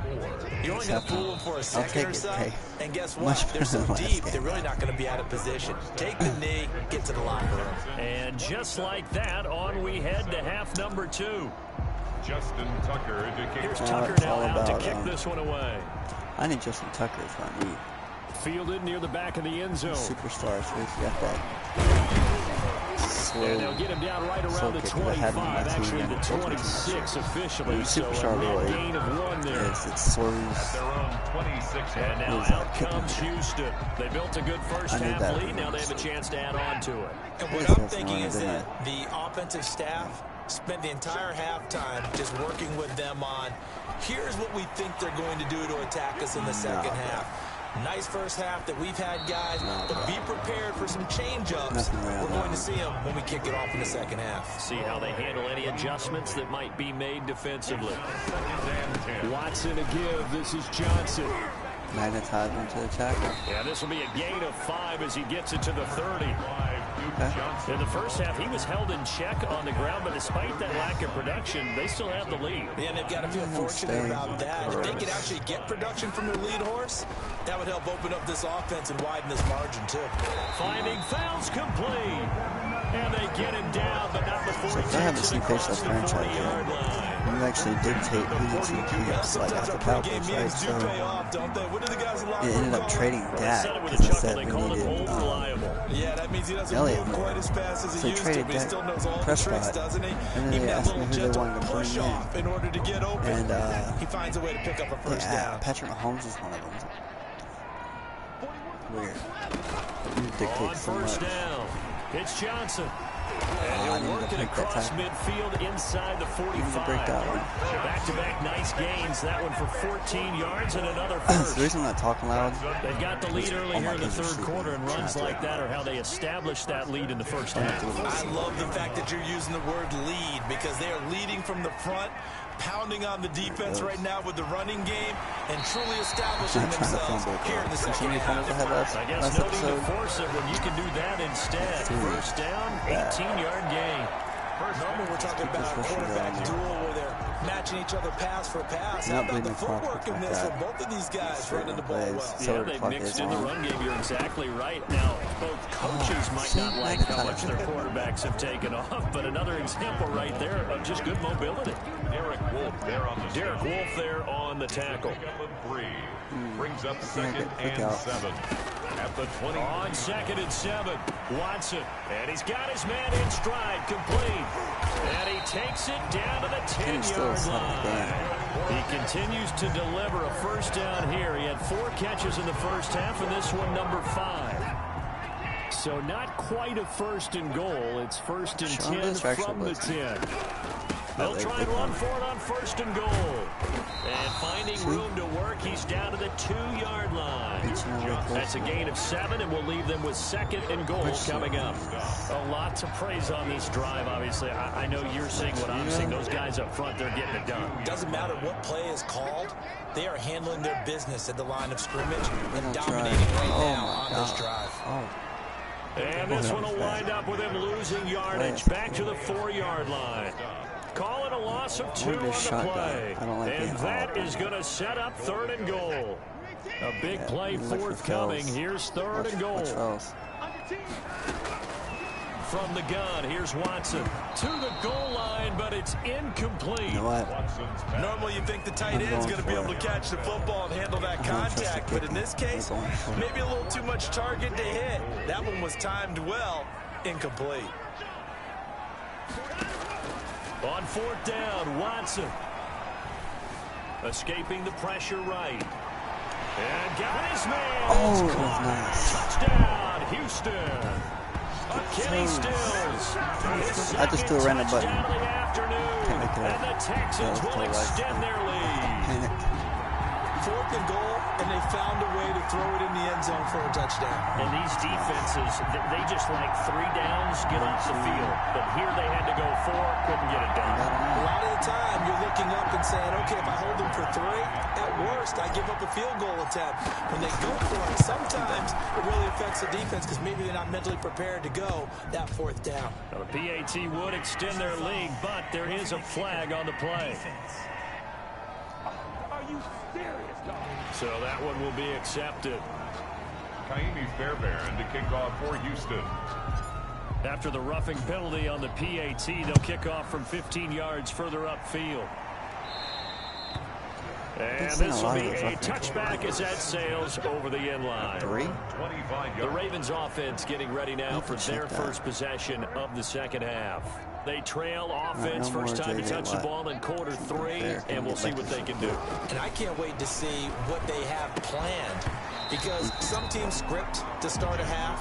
[SPEAKER 4] you're only going to fool them for a second or so. Hey, and guess what? They're so deep, they're really not going to be out of position. Take the knee, get to the locker room.
[SPEAKER 3] And just like that, on we head to half number 2.
[SPEAKER 2] Justin Tucker to kick.
[SPEAKER 3] Here's Tucker now out to kick this one away.
[SPEAKER 1] I need Justin Tucker is what I need.
[SPEAKER 3] Fielded near the back of the end zone.
[SPEAKER 1] Superstar, so he's got that.
[SPEAKER 3] And they'll get him down right around the 25, actually the 26 officially. So a net gain of 1 there.
[SPEAKER 1] Yes, it's
[SPEAKER 2] At their own 26.
[SPEAKER 3] And now out comes Houston. They built a good first half lead. Now they have a chance to add on to it.
[SPEAKER 4] And what I'm thinking is that the offensive staff spent the entire halftime just working with them on, here's what we think they're going to do to attack us in the second half. Nice first half that we've had, guys, but be prepared for some change-ups. We're going to see them when we kick it off in the second half.
[SPEAKER 3] See how they handle any adjustments that might be made defensively. Watson a give. This is Johnson.
[SPEAKER 1] Magnetized into the tackle.
[SPEAKER 3] Yeah, this will be a gain of 5 as he gets it to the 30. In the first half, he was held in check on the ground, but despite that lack of production, they still have the lead.
[SPEAKER 4] Yeah, and they've got to feel fortunate about that. If they could actually get production from their lead horse, that would help open up this offense and widen this margin, too.
[SPEAKER 3] Finding fouls complete. And they get him down, but not before he takes it across the 40-yard line.
[SPEAKER 1] You actually dictate who gets UPS, like at the Cowboys, right? So it ended up trading Dak because they said we needed
[SPEAKER 4] yeah, that means he doesn't
[SPEAKER 1] Elliott
[SPEAKER 4] move quite as fast as he used to, but he still knows all the tricks, doesn't he?
[SPEAKER 1] And then they asked me who they wanted to bring
[SPEAKER 4] in order to get open.
[SPEAKER 1] And
[SPEAKER 4] he finds a way to pick up a first down.
[SPEAKER 1] Patrick Mahomes is one of them. Weird. You dictate so much.
[SPEAKER 3] Down. It's Johnson. And he'll work it across midfield inside the 45. Back-to-back nice gains. That one for 14 yards and another first.
[SPEAKER 1] The reason I'm not talking loud.
[SPEAKER 3] They've got the lead early here in the third quarter, and runs like that are how they establish that lead in the first half.
[SPEAKER 4] I love the fact that you're using the word lead because they are leading from the front, pounding on the defense right now with the running game, and truly establishing themselves here in the second half.
[SPEAKER 3] I guess no need to force it when you can do that instead. First down, 18-yard gain.
[SPEAKER 4] Normally we're talking about a quarterback duel where they're matching each other pass for pass. How about the footwork in this for both of these guys running the ball well?
[SPEAKER 3] Yeah, they've mixed in the run game. You're exactly right. Now, both coaches might not like how much their quarterbacks have taken off, but another example right there of just good mobility. Derek Wolfe there on the tackle.
[SPEAKER 2] Brings up second and 7. At the 20.
[SPEAKER 3] On second and 7, Watson. And he's got his man in stride, complete. And he takes it down to the 10-yard line. He continues to deliver a first down here. He had 4 catches in the first half, and this one number 5. So not quite a first and goal. It's first and 10 from the 10. They'll try and run for it on first and goal. And finding room to work, he's down to the 2-yard line. That's a gain of 7, and we'll leave them with second and goal coming up. A lot to praise on this drive, obviously. I know you're seeing what I'm seeing. Those guys up front, they're getting it done.
[SPEAKER 4] Doesn't matter what play is called. They are handling their business at the line of scrimmage and dominating right now on this drive.
[SPEAKER 3] And this one will wind up with him losing yardage back to the 4-yard line. Calling a loss of 2 on the play. And that is going to set up third and goal. A big play forthcoming. Here's third and goal. From the gun, here's Watson to the goal line, but it's incomplete.
[SPEAKER 1] You know what?
[SPEAKER 4] Normally you think the tight end's going to be able to catch the football and handle that contact, but in this case, maybe a little too much target to hit. That one was timed well, incomplete.
[SPEAKER 3] On fourth down, Watson. Escaping the pressure right. And got his man.
[SPEAKER 1] Oh, that was nice.
[SPEAKER 3] Touchdown, Houston. Kenny Stills.
[SPEAKER 1] I just threw a random button.
[SPEAKER 3] And the Texans will extend their lead.
[SPEAKER 4] Fourth and goal, and they found a way to throw it in the end zone for a touchdown.
[SPEAKER 3] And these defenses, they just like 3 downs, get off the field. But here they had to go 4, couldn't get it done.
[SPEAKER 4] A lot of the time, you're looking up and saying, okay, if I hold them for 3, at worst, I give up a field goal attempt. When they go for it, sometimes it really affects the defense because maybe they're not mentally prepared to go that 4th down.
[SPEAKER 3] Now, the PAT would extend their lead, but there is a flag on the play. So that one will be accepted.
[SPEAKER 2] Kaimi Fairbairn to kick off for Houston.
[SPEAKER 3] After the roughing penalty on the PAT, they'll kick off from 15 yards further upfield. And this will be a touchback as that sails over the end line. The Ravens offense getting ready now for their first possession of the second half. They trail offense, first time to touch the ball in quarter 3, and we'll see what they can do.
[SPEAKER 4] And I can't wait to see what they have planned, because some teams script to start a half.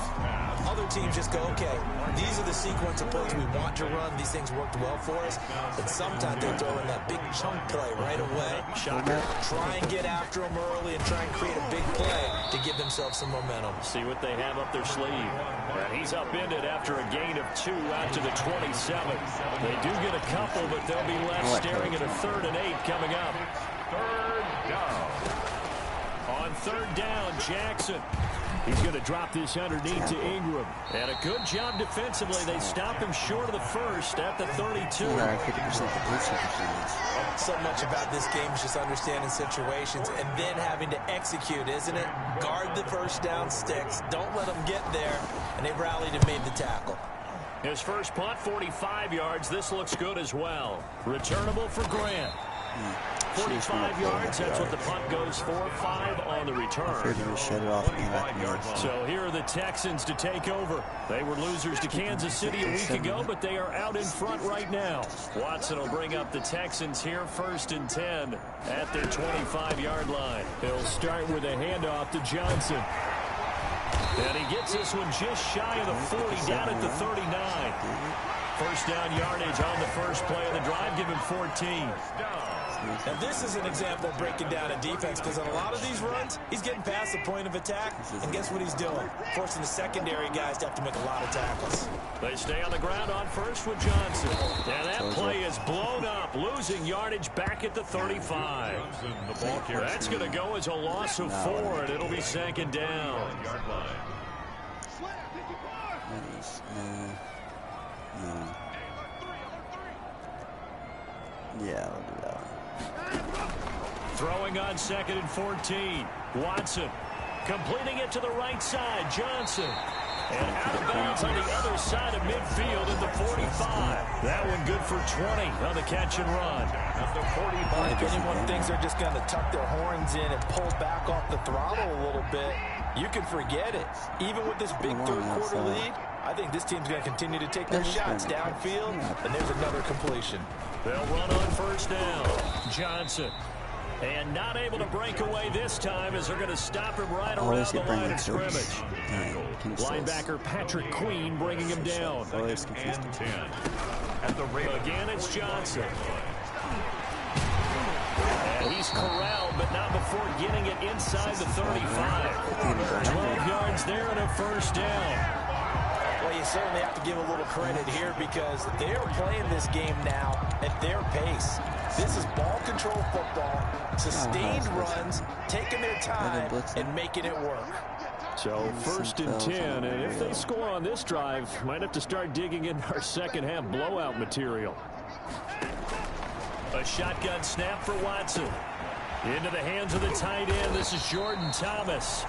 [SPEAKER 4] Other teams just go, okay, these are the sequence of plays we want to run. These things worked well for us. And sometimes they throw in that big chunk play right away.
[SPEAKER 3] Shocker.
[SPEAKER 4] Try and get after them early and try and create a big play to give themselves some momentum.
[SPEAKER 3] See what they have up their sleeve. And he's upended after a gain of 2 out to the 27. They do get a couple, but they'll be left staring at a 3rd and 8 coming up.
[SPEAKER 2] Third down.
[SPEAKER 3] On 3rd down, Jackson. He's going to drop this underneath to Ingram. And a good job defensively. They stop him short of the first at the 32.
[SPEAKER 4] So much about this game is just understanding situations and then having to execute, isn't it? Guard the first down sticks. Don't let them get there. And they rallied and made the tackle.
[SPEAKER 3] His first punt, 45 yards. This looks good as well. Returnable for Grant. 45 yards, that's what the punt goes for. 5 on the return. So here are the Texans to take over. They were losers to Kansas City a week ago, but they are out in front right now. Watson will bring up the Texans here, 1st and 10 at their 25-yard line. He'll start with a handoff to Johnson. And he gets this one just shy of the 40, down at the 39. First down yardage on the first play of the drive, give him 14.
[SPEAKER 4] And this is an example of breaking down a defense, because on a lot of these runs, he's getting past the point of attack, and guess what he's doing? Forcing the secondary guys to have to make a lot of tackles.
[SPEAKER 3] They stay on the ground on first with Johnson. And that play is blown up, losing yardage back at the 35. That's going to go as a loss of 4, and it'll be 2nd down.
[SPEAKER 1] Yeah, I'll do that.
[SPEAKER 3] Throwing on 2nd and 14. Watson completing it to the right side. Johnson. And out of bounds on the other side of midfield at the 45. That one good for 20 on the catch and run.
[SPEAKER 4] At the 45. If anyone thinks they're just going to tuck their horns in and pull back off the throttle a little bit, you can forget it. Even with this big third-quarter lead, I think this team's going to continue to take their shots downfield, and there's another completion.
[SPEAKER 3] They'll run on first down. Johnson. And not able to break away this time as they're going to stop him right around the line of scrimmage. Linebacker Patrick Queen bringing him down. Again, it's Johnson. And he's corralled, but not before getting it inside the 35. 12 yards there and a first down.
[SPEAKER 4] Well, you certainly have to give a little credit here, because they're playing this game now at their pace. This is ball control football, sustained runs, taking their time, and making it work.
[SPEAKER 3] So 1st and 10, and if they score on this drive, might have to start digging in our second-half blowout material. A shotgun snap for Watson. Into the hands of the tight end. This is Jordan Thomas.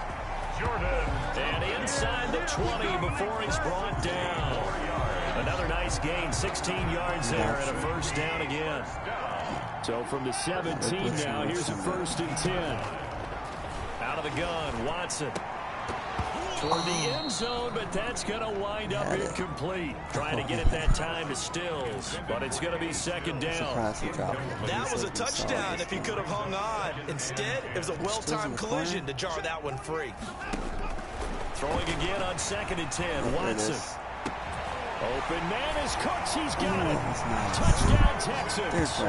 [SPEAKER 3] And inside the 20 before he's brought down. Another nice gain, 16 yards there, and a first down again. So from the 17 now, here's a 1st and 10. Out of the gun, Watson. Toward the end zone, but that's going to wind up incomplete. Trying to get it that time to Stills, but it's going to be 2nd down.
[SPEAKER 4] That was a touchdown if he could have hung on. Instead, it was a well-timed collision to jar that one free.
[SPEAKER 3] Throwing again on 2nd and 10, Watson. Open man is Cooks. He's got it. Touchdown, Texans.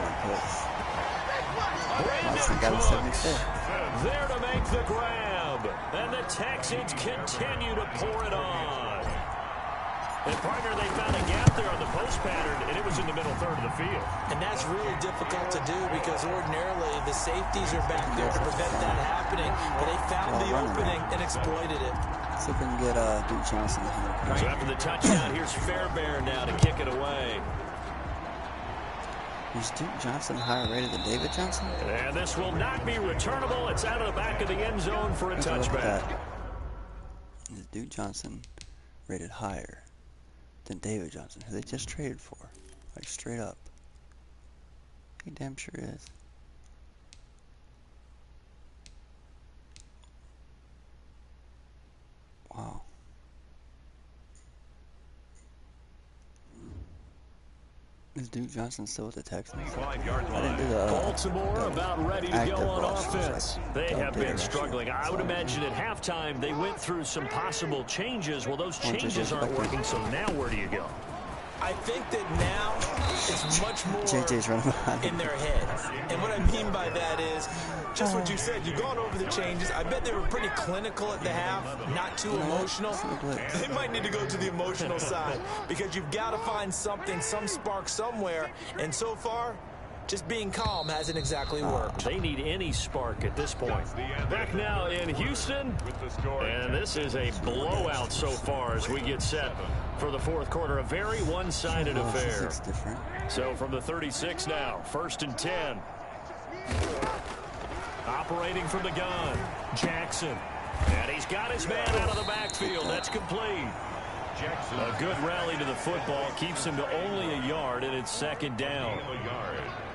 [SPEAKER 3] Brandon Cooks there to make the grab. And the Texans continue to pour it on. And, partner, they found a gap there on the post pattern, and it was in the middle third of the field.
[SPEAKER 4] And that's really difficult to do, because ordinarily the safeties are back there to prevent that happening. But they found the opening and exploited it.
[SPEAKER 1] See if we can get Duke Johnson.
[SPEAKER 3] So after the touchdown, here's Fairbairn now to kick it away.
[SPEAKER 1] Is Duke Johnson higher rated than David Johnson?
[SPEAKER 3] And this will not be returnable. It's out of the back of the end zone for a touchback.
[SPEAKER 1] Is Duke Johnson rated higher than David Johnson, who they just traded for? Like, straight up. He damn sure is. Wow. Is Duke Johnson still with the Texans? I didn't do
[SPEAKER 3] Baltimore about ready to go on offense. They have been struggling. I would imagine at halftime they went through some possible changes. Well, those changes aren't working, so now where do you go?
[SPEAKER 4] I think that now it's much more
[SPEAKER 1] JJ's running behind
[SPEAKER 4] in their head. And what I mean by that is just what you said. You've gone over the changes. I bet they were pretty clinical at the half, not too emotional. They might need to go to the emotional side, because you've got to find something, some spark somewhere. And so far, Just being calm hasn't exactly worked.
[SPEAKER 3] They need any spark at this point. Back now in Houston, and this is a blowout so far as we get set for the fourth quarter. A very one-sided affair. So from the 36 now, 1st and 10. Operating from the gun, Jackson. And he's got his man out of the backfield. That's complete. A good rally to the football keeps him to only a yard, and it's 2nd down.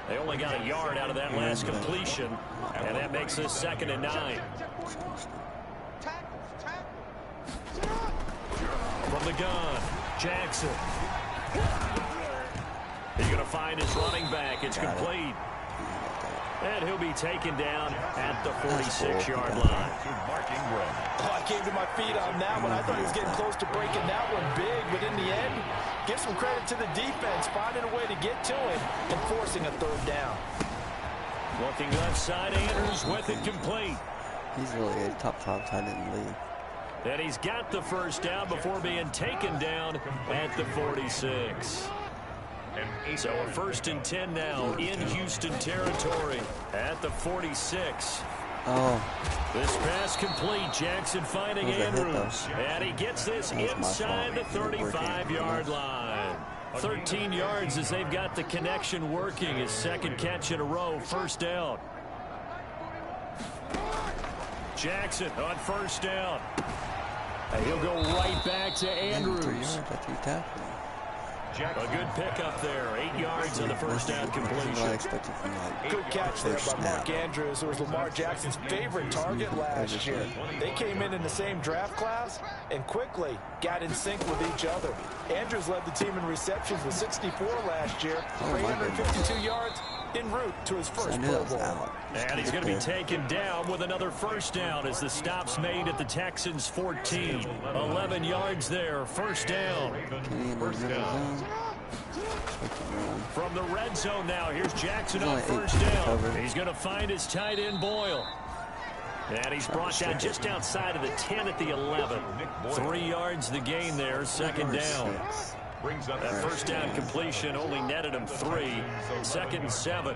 [SPEAKER 3] They only got a yard out of that last completion, and that makes this 2nd and 9. From the gun, Jackson. He's going to find his running back. It's complete. And he'll be taken down at the 46-yard line.
[SPEAKER 4] Oh, I came to my feet on that one. I thought he was getting close to breaking that one big, but in the end, give some credit to the defense, finding a way to get to him and forcing a 3rd down.
[SPEAKER 3] Looking left side, Andrews with it complete.
[SPEAKER 1] He's really a top 5 tight end in the league.
[SPEAKER 3] And he's got the 1st down before being taken down at the 46. So a 1st and 10 now in Houston territory at the 46. This pass complete. Jackson finding Andrews. And he gets this inside the 35-yard line. 13 yards as they've got the connection working. His 2nd catch in a row. 1st down. Jackson on 1st down. And he'll go right back to Andrews. A good pickup there. 8 yards on the 1st down completion.
[SPEAKER 4] Good catch there by Mark Andrews, who was Lamar Jackson's favorite target last year. They came in the same draft class and quickly got in sync with each other. Andrews led the team in receptions with 64 last year, 352 yards en route to his first Pro Bowl.
[SPEAKER 3] And he's going to be taken down with another 1st down as the stop's made at the Texans' 14. 11 yards there, 1st down. From the red zone now, here's Jackson on 1st down. He's going to find his tight end Boyle. And he's brought down just outside of the 10 at the 11. 3 yards the gain there, 2nd down. That 1st down completion only netted him 3. 2nd and 7.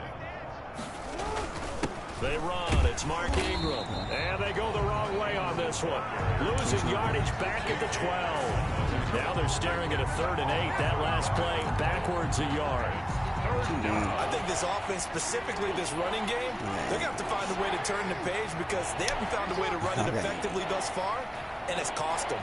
[SPEAKER 3] They run. It's Mark Ingram. And they go the wrong way on this one. Losing yardage back at the 12. Now they're staring at a 3rd and 8. That last play backwards a yard.
[SPEAKER 4] I think this offense, specifically this running game, they're going to have to find a way to turn the page because they haven't found a way to run it effectively thus far, and it's cost them.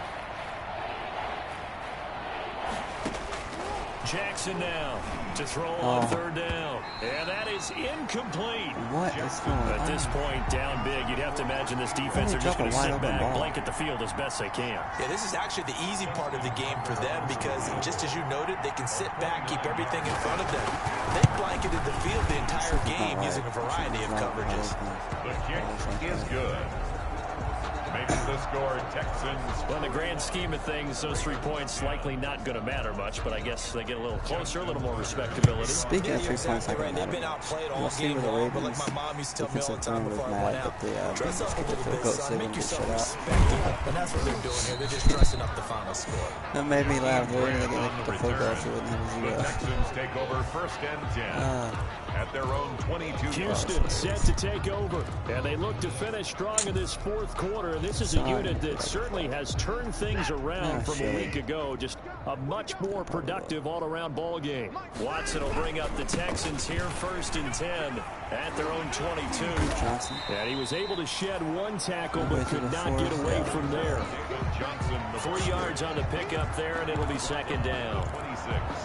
[SPEAKER 3] Jackson now to throw on 3rd down. And that is incomplete.
[SPEAKER 1] What is going on?
[SPEAKER 3] At this point, down big, you'd have to imagine this defense are just going to sit back, blanket the field as best they can.
[SPEAKER 4] Yeah, this is actually the easy part of the game for them because, just as you noted, they can sit back, keep everything in front of them. They blanketed the field the entire game using a variety of coverages.
[SPEAKER 2] The kick is good. Making the score, Texans.
[SPEAKER 3] Well, in the grand scheme of things, those 3 points likely not going to matter much, but I guess they get a little closer, a little more respectability.
[SPEAKER 1] Speaking of 3 points,
[SPEAKER 4] right. They've been outplayed all game long, but like my mom used to tell me all the time before I went out, dress up a little bit, son, make yourself respectable. And that's what they're doing here. They're just dressing up the final score.
[SPEAKER 1] That made me laugh. They're going to get the Philadelphia with
[SPEAKER 2] The Texans take over 1st and 10. At their own 22.
[SPEAKER 3] Houston set to take over, and they look to finish strong in this 4th quarter. And this is a unit that certainly has turned things around from a week ago. Just a much more productive all-around ball game. Watson will bring up the Texans here 1st and 10 at their own 22. And he was able to shed 1 tackle, but could not get away from there. 3 yards on the pickup there, and it'll be 2nd down.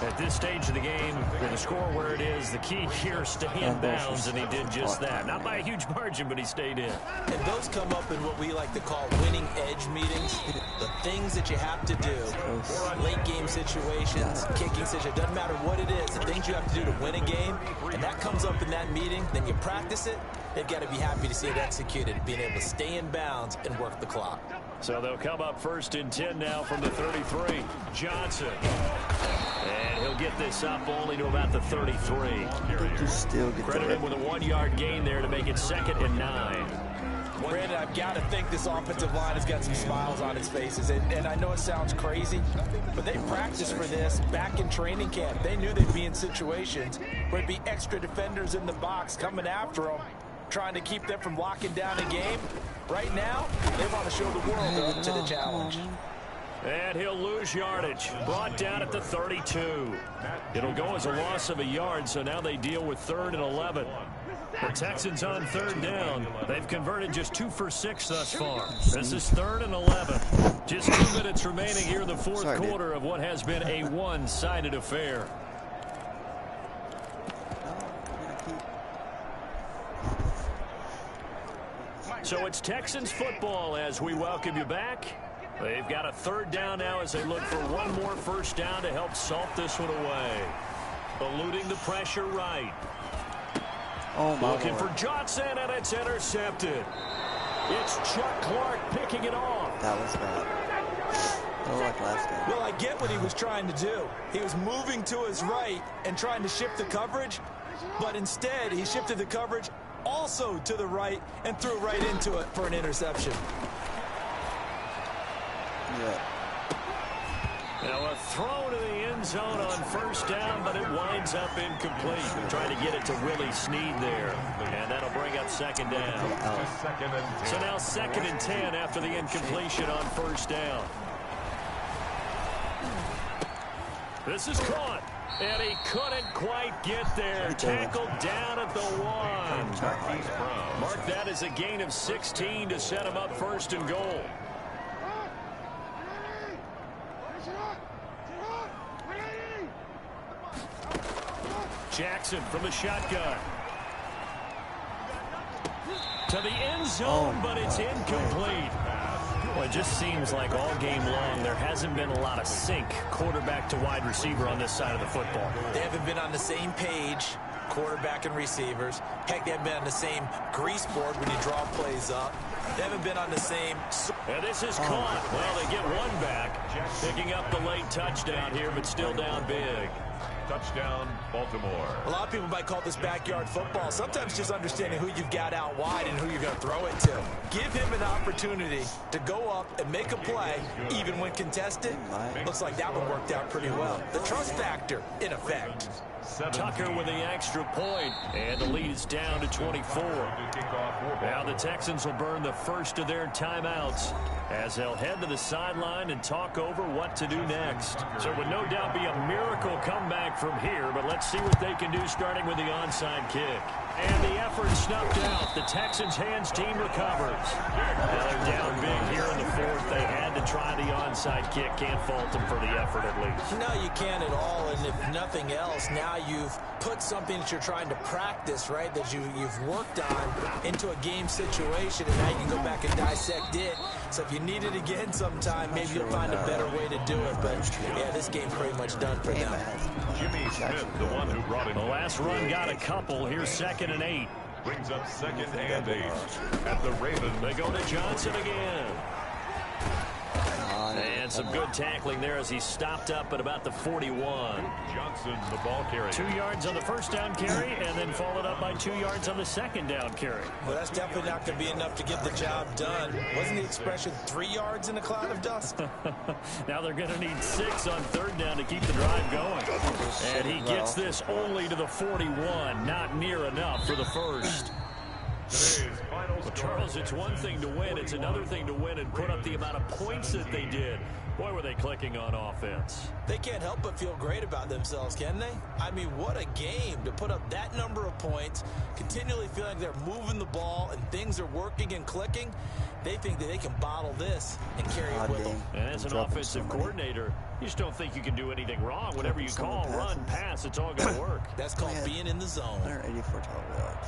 [SPEAKER 3] At this stage of the game, with the score where it is, the key here is stay in bounds, and he did just that. Not by a huge margin, but he stayed in.
[SPEAKER 4] And those come up in what we like to call winning edge meetings. The things that you have to do, late game situations, kicking situations, doesn't matter what it is, the things you have to do to win a game, and that comes up in that meeting, then you practice it, they've got to be happy to see it executed, being able to stay in bounds and work the clock.
[SPEAKER 3] So they'll come up 1st and 10 now from the 33. Johnson. And he'll get this up only to about the 33. Credit him with a 1-yard gain there to make it 2nd and 9.
[SPEAKER 4] Brandon, I've got to think this offensive line has got some smiles on its faces. And I know it sounds crazy, but they practiced for this back in training camp. They knew they'd be in situations where there'd be extra defenders in the box coming after them, trying to keep them from locking down a game. Right now, they want to show the world they're up to the challenge.
[SPEAKER 3] And he'll lose yardage. Brought down at the 32. It'll go as a loss of a yard, so now they deal with 3rd and 11. The Texans on 3rd down. They've converted just 2 for 6 thus far. This is 3rd and 11. Just 2 minutes remaining here in the 4th quarter of what has been a one-sided affair. So it's Texans football as we welcome you back. They've got a 3rd down now as they look for one more first down to help salt this one away. Eluding the pressure right.
[SPEAKER 1] Oh, my
[SPEAKER 3] Looking
[SPEAKER 1] Lord.
[SPEAKER 3] for Johnson, and it's intercepted. It's Chuck Clark picking it off.
[SPEAKER 1] That was bad. That was like last game.
[SPEAKER 4] Well, I get what he was trying to do. He was moving to his right and trying to shift the coverage, but instead he shifted the coverage also to the right and threw right into it for an interception.
[SPEAKER 1] Yeah.
[SPEAKER 3] Now a throw to the end zone on first down, but it winds up incomplete. Trying to get it to Willie Snead there. And that'll bring up 2nd down. So now 2nd and 10 after the incompletion on first down. This is caught. And he couldn't quite get there. Tackled down at the 1. Mark that as a gain of 16 to set him up 1st and goal. Jackson from the shotgun. To the end zone, but it's incomplete. Well, it just seems like all game long there hasn't been a lot of sync quarterback to wide receiver on this side of the football.
[SPEAKER 4] They haven't been on the same page, quarterback and receivers. Heck, they haven't been on the same grease board when you draw plays up. They haven't been on the same...
[SPEAKER 3] And this is caught. Well, they get one back, picking up the late touchdown here, but still down big.
[SPEAKER 2] Touchdown, Baltimore.
[SPEAKER 4] A lot of people might call this backyard football. Sometimes just understanding who you've got out wide and who you're going to throw it to. Give him an opportunity to go up and make a play, even when contested. Looks like that one worked out pretty well. The trust factor, in effect.
[SPEAKER 3] Tucker with the extra point, and the lead is down to 24. Now the Texans will burn the first of their timeouts as they'll head to the sideline and talk over what to do next. So it would no doubt be a miracle comeback from here, but let's see what they can do starting with the onside kick. And the effort snuffed out. The Texans' hands team recovers. Now they're down big here in the 4th. They had to try the onside kick. Can't fault them for the effort at least.
[SPEAKER 4] No, you can't at all. And if nothing else, now you've put something that you're trying to practice, right, that you've worked on into a game situation, and now you can go back and dissect it. So if you need it again sometime, maybe you'll find a better way to do it. But, yeah, this game's pretty much done for them.
[SPEAKER 2] Jimmy Smith, the one who brought it.
[SPEAKER 3] The last run got a couple. Here's 2nd and 8.
[SPEAKER 2] Brings up 2nd and 8 at the Ravens.
[SPEAKER 3] They go to Johnson again. And some good tackling there as he stopped up at about the 41.
[SPEAKER 2] Johnson, the ball carrier.
[SPEAKER 3] 2 yards on the first down carry, and then followed up by 2 yards on the second down carry.
[SPEAKER 4] Well, that's definitely not going to be enough to get the job done. Wasn't the expression 3 yards in a cloud of dust?
[SPEAKER 3] Now they're going to need 6 on 3rd down to keep the drive going. And he gets this only to the 41. Not near enough for the first. Well, Charles, it's one thing to win. It's another thing to win and put up the amount of points that they did. Boy, were they clicking on offense.
[SPEAKER 4] They can't help but feel great about themselves, can they? I mean, what a game to put up that number of points, continually feeling like they're moving the ball and things are working and clicking. They think that they can bottle this and carry it with them.
[SPEAKER 3] And as an offensive coordinator, you just don't think you can do anything wrong. Whatever you call, run, pass, it's all going to work.
[SPEAKER 4] That's called being in the zone.
[SPEAKER 1] 184 total yards.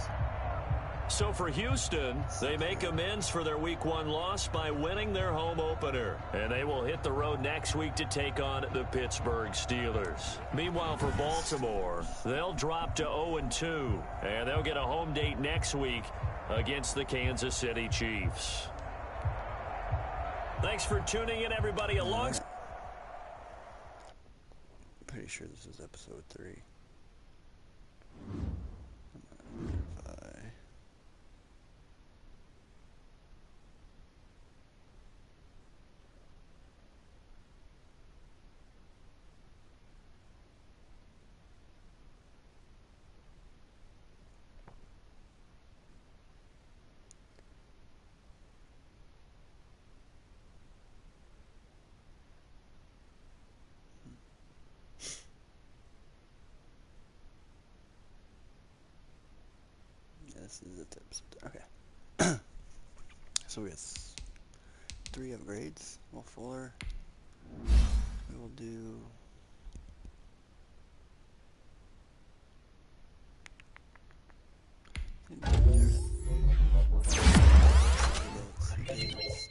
[SPEAKER 3] So for Houston, they make amends for their Week 1 loss by winning their home opener. And they will hit the road next week to take on the Pittsburgh Steelers. Meanwhile, for Baltimore, they'll drop to 0-2. And they'll get a home date next week against the Kansas City Chiefs. Thanks for tuning in, everybody.
[SPEAKER 1] Pretty sure this is episode 3. this is the tips. Okay. So we have 3 upgrades. Will Fuller. We will do.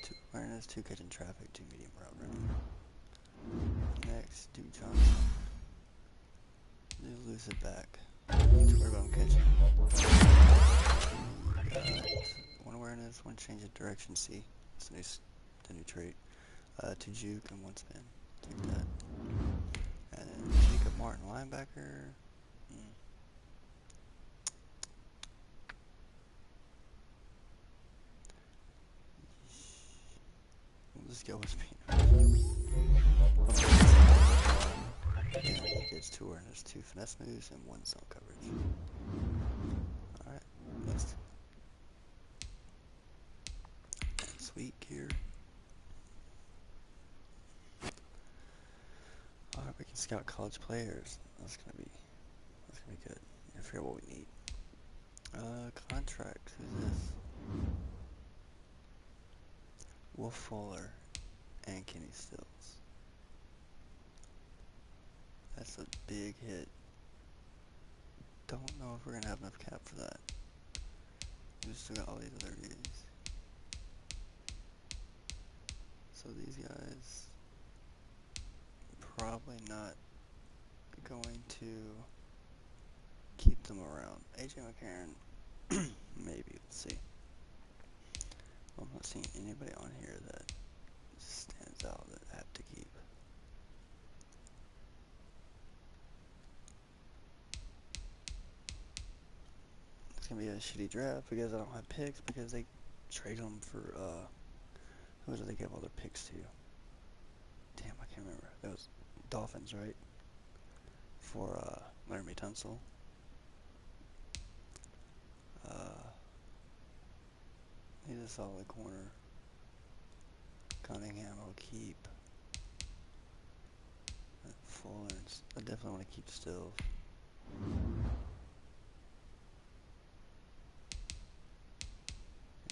[SPEAKER 1] Two awareness, 2 catching traffic, 2 medium route running. Next, Duke Johnson. Do elusive back. 2 rebound catching. Got 1 awareness, 1 change of direction. C. That's the new trait. 2 juke and 1 spin. Take that. And then Jacob Martin, linebacker. We'll just go with speed. And he gets 2 awareness, 2 finesse moves, and 1 zone coverage. Alright, next week here. Alright, we can scout college players. That's gonna be good. I figure out what we need. Contract. Who's this? Will Fuller and Kenny Stills. That's a big hit. Don't know if we're gonna have enough cap for that. We still got all these other dudes. So these guys probably not going to keep them around. AJ McCarron, maybe, we'll see. I'm not seeing anybody on here that stands out that I have to keep. It's gonna be a shitty draft because I don't have picks because they trade them for, who did they give all their picks to? Damn, I can't remember. That was Dolphins, right? For, Laramie Tunsil. Need a solid corner. Cunningham I'll keep. Fuller. I definitely want to keep Stills.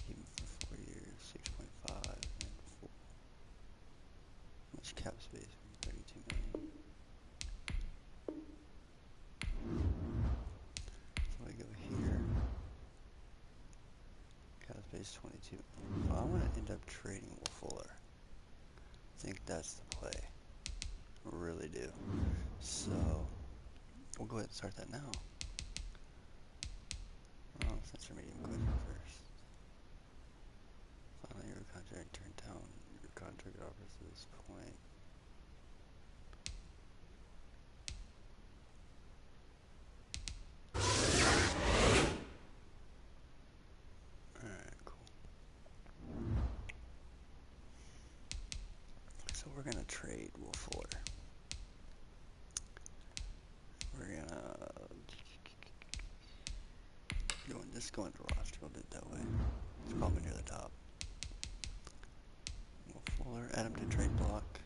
[SPEAKER 1] Keep him for 4 years. 6.5 and 4. How much cap space? 32 million. So I go here. Cap space 22. So I want to end up trading Will Fuller. I think that's the play. I really do. So we'll go ahead and start that now. Oh, censor medium question first. Finally, your contract turned down. Your contract offers at this point. Alright, cool. So we're gonna trade Will Fuller. We're gonna just go into roster. We'll do it that way. It's probably near the top. Will Fuller, add him to trade block.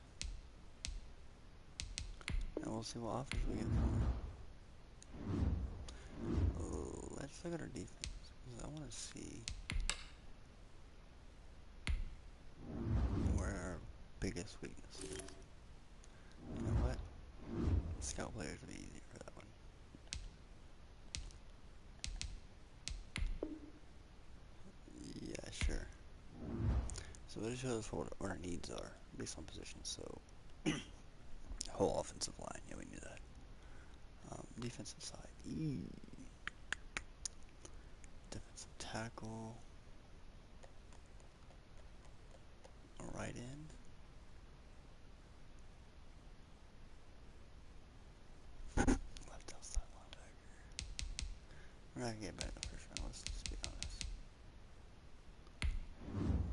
[SPEAKER 1] And we'll see what offers we get from him. Let's look at our defense. Because I want to see where our biggest weakness is. You know what? Scout players would be easy for that one. Yeah, sure. So it'll show us what our needs are based on position. So whole offensive line, yeah, we knew that. Defensive side, defensive tackle, a right end. Left outside linebacker. We're not gonna get back in the first round, let's just be honest.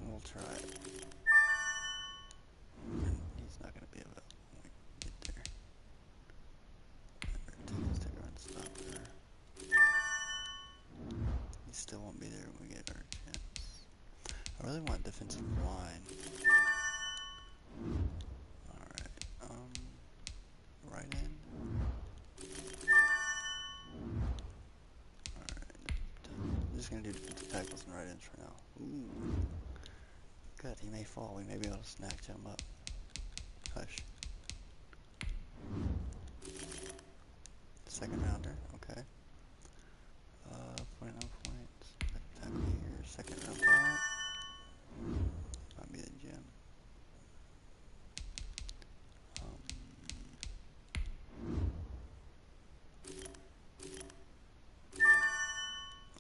[SPEAKER 1] We'll try it. He's not gonna be available when we get there. Take our stopper. He still won't be there when we get our chance. I really want defensive line. Alright, right end. Alright, tackles and right ends for now. Ooh. Good, he may fall. We may be able to snatch him up. Hush. Second rounder, okay. 49 points. Tackle here, second round out. Might be the gym.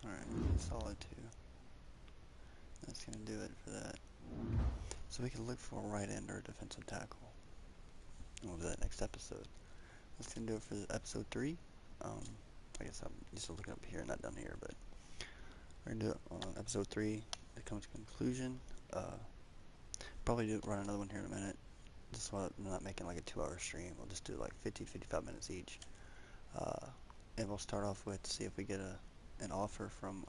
[SPEAKER 1] Alright, solid 2. That's gonna do it for that. So we can look for a right end or a defensive tackle. We'll do that next episode. That's gonna do it for episode 3. I guess I'm used to looking up here, not down here, but we're gonna do it on episode 3. It comes to conclusion. Probably run another one here in a minute. Just so I'm not making like a 2-hour stream. We'll just do like 50-55 minutes each. And we'll start off with see if we get an offer from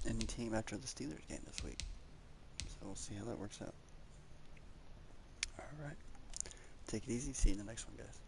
[SPEAKER 1] any team after the Steelers game this week. So we'll see how that works out. Alright. Take it easy. See you in the next one, guys.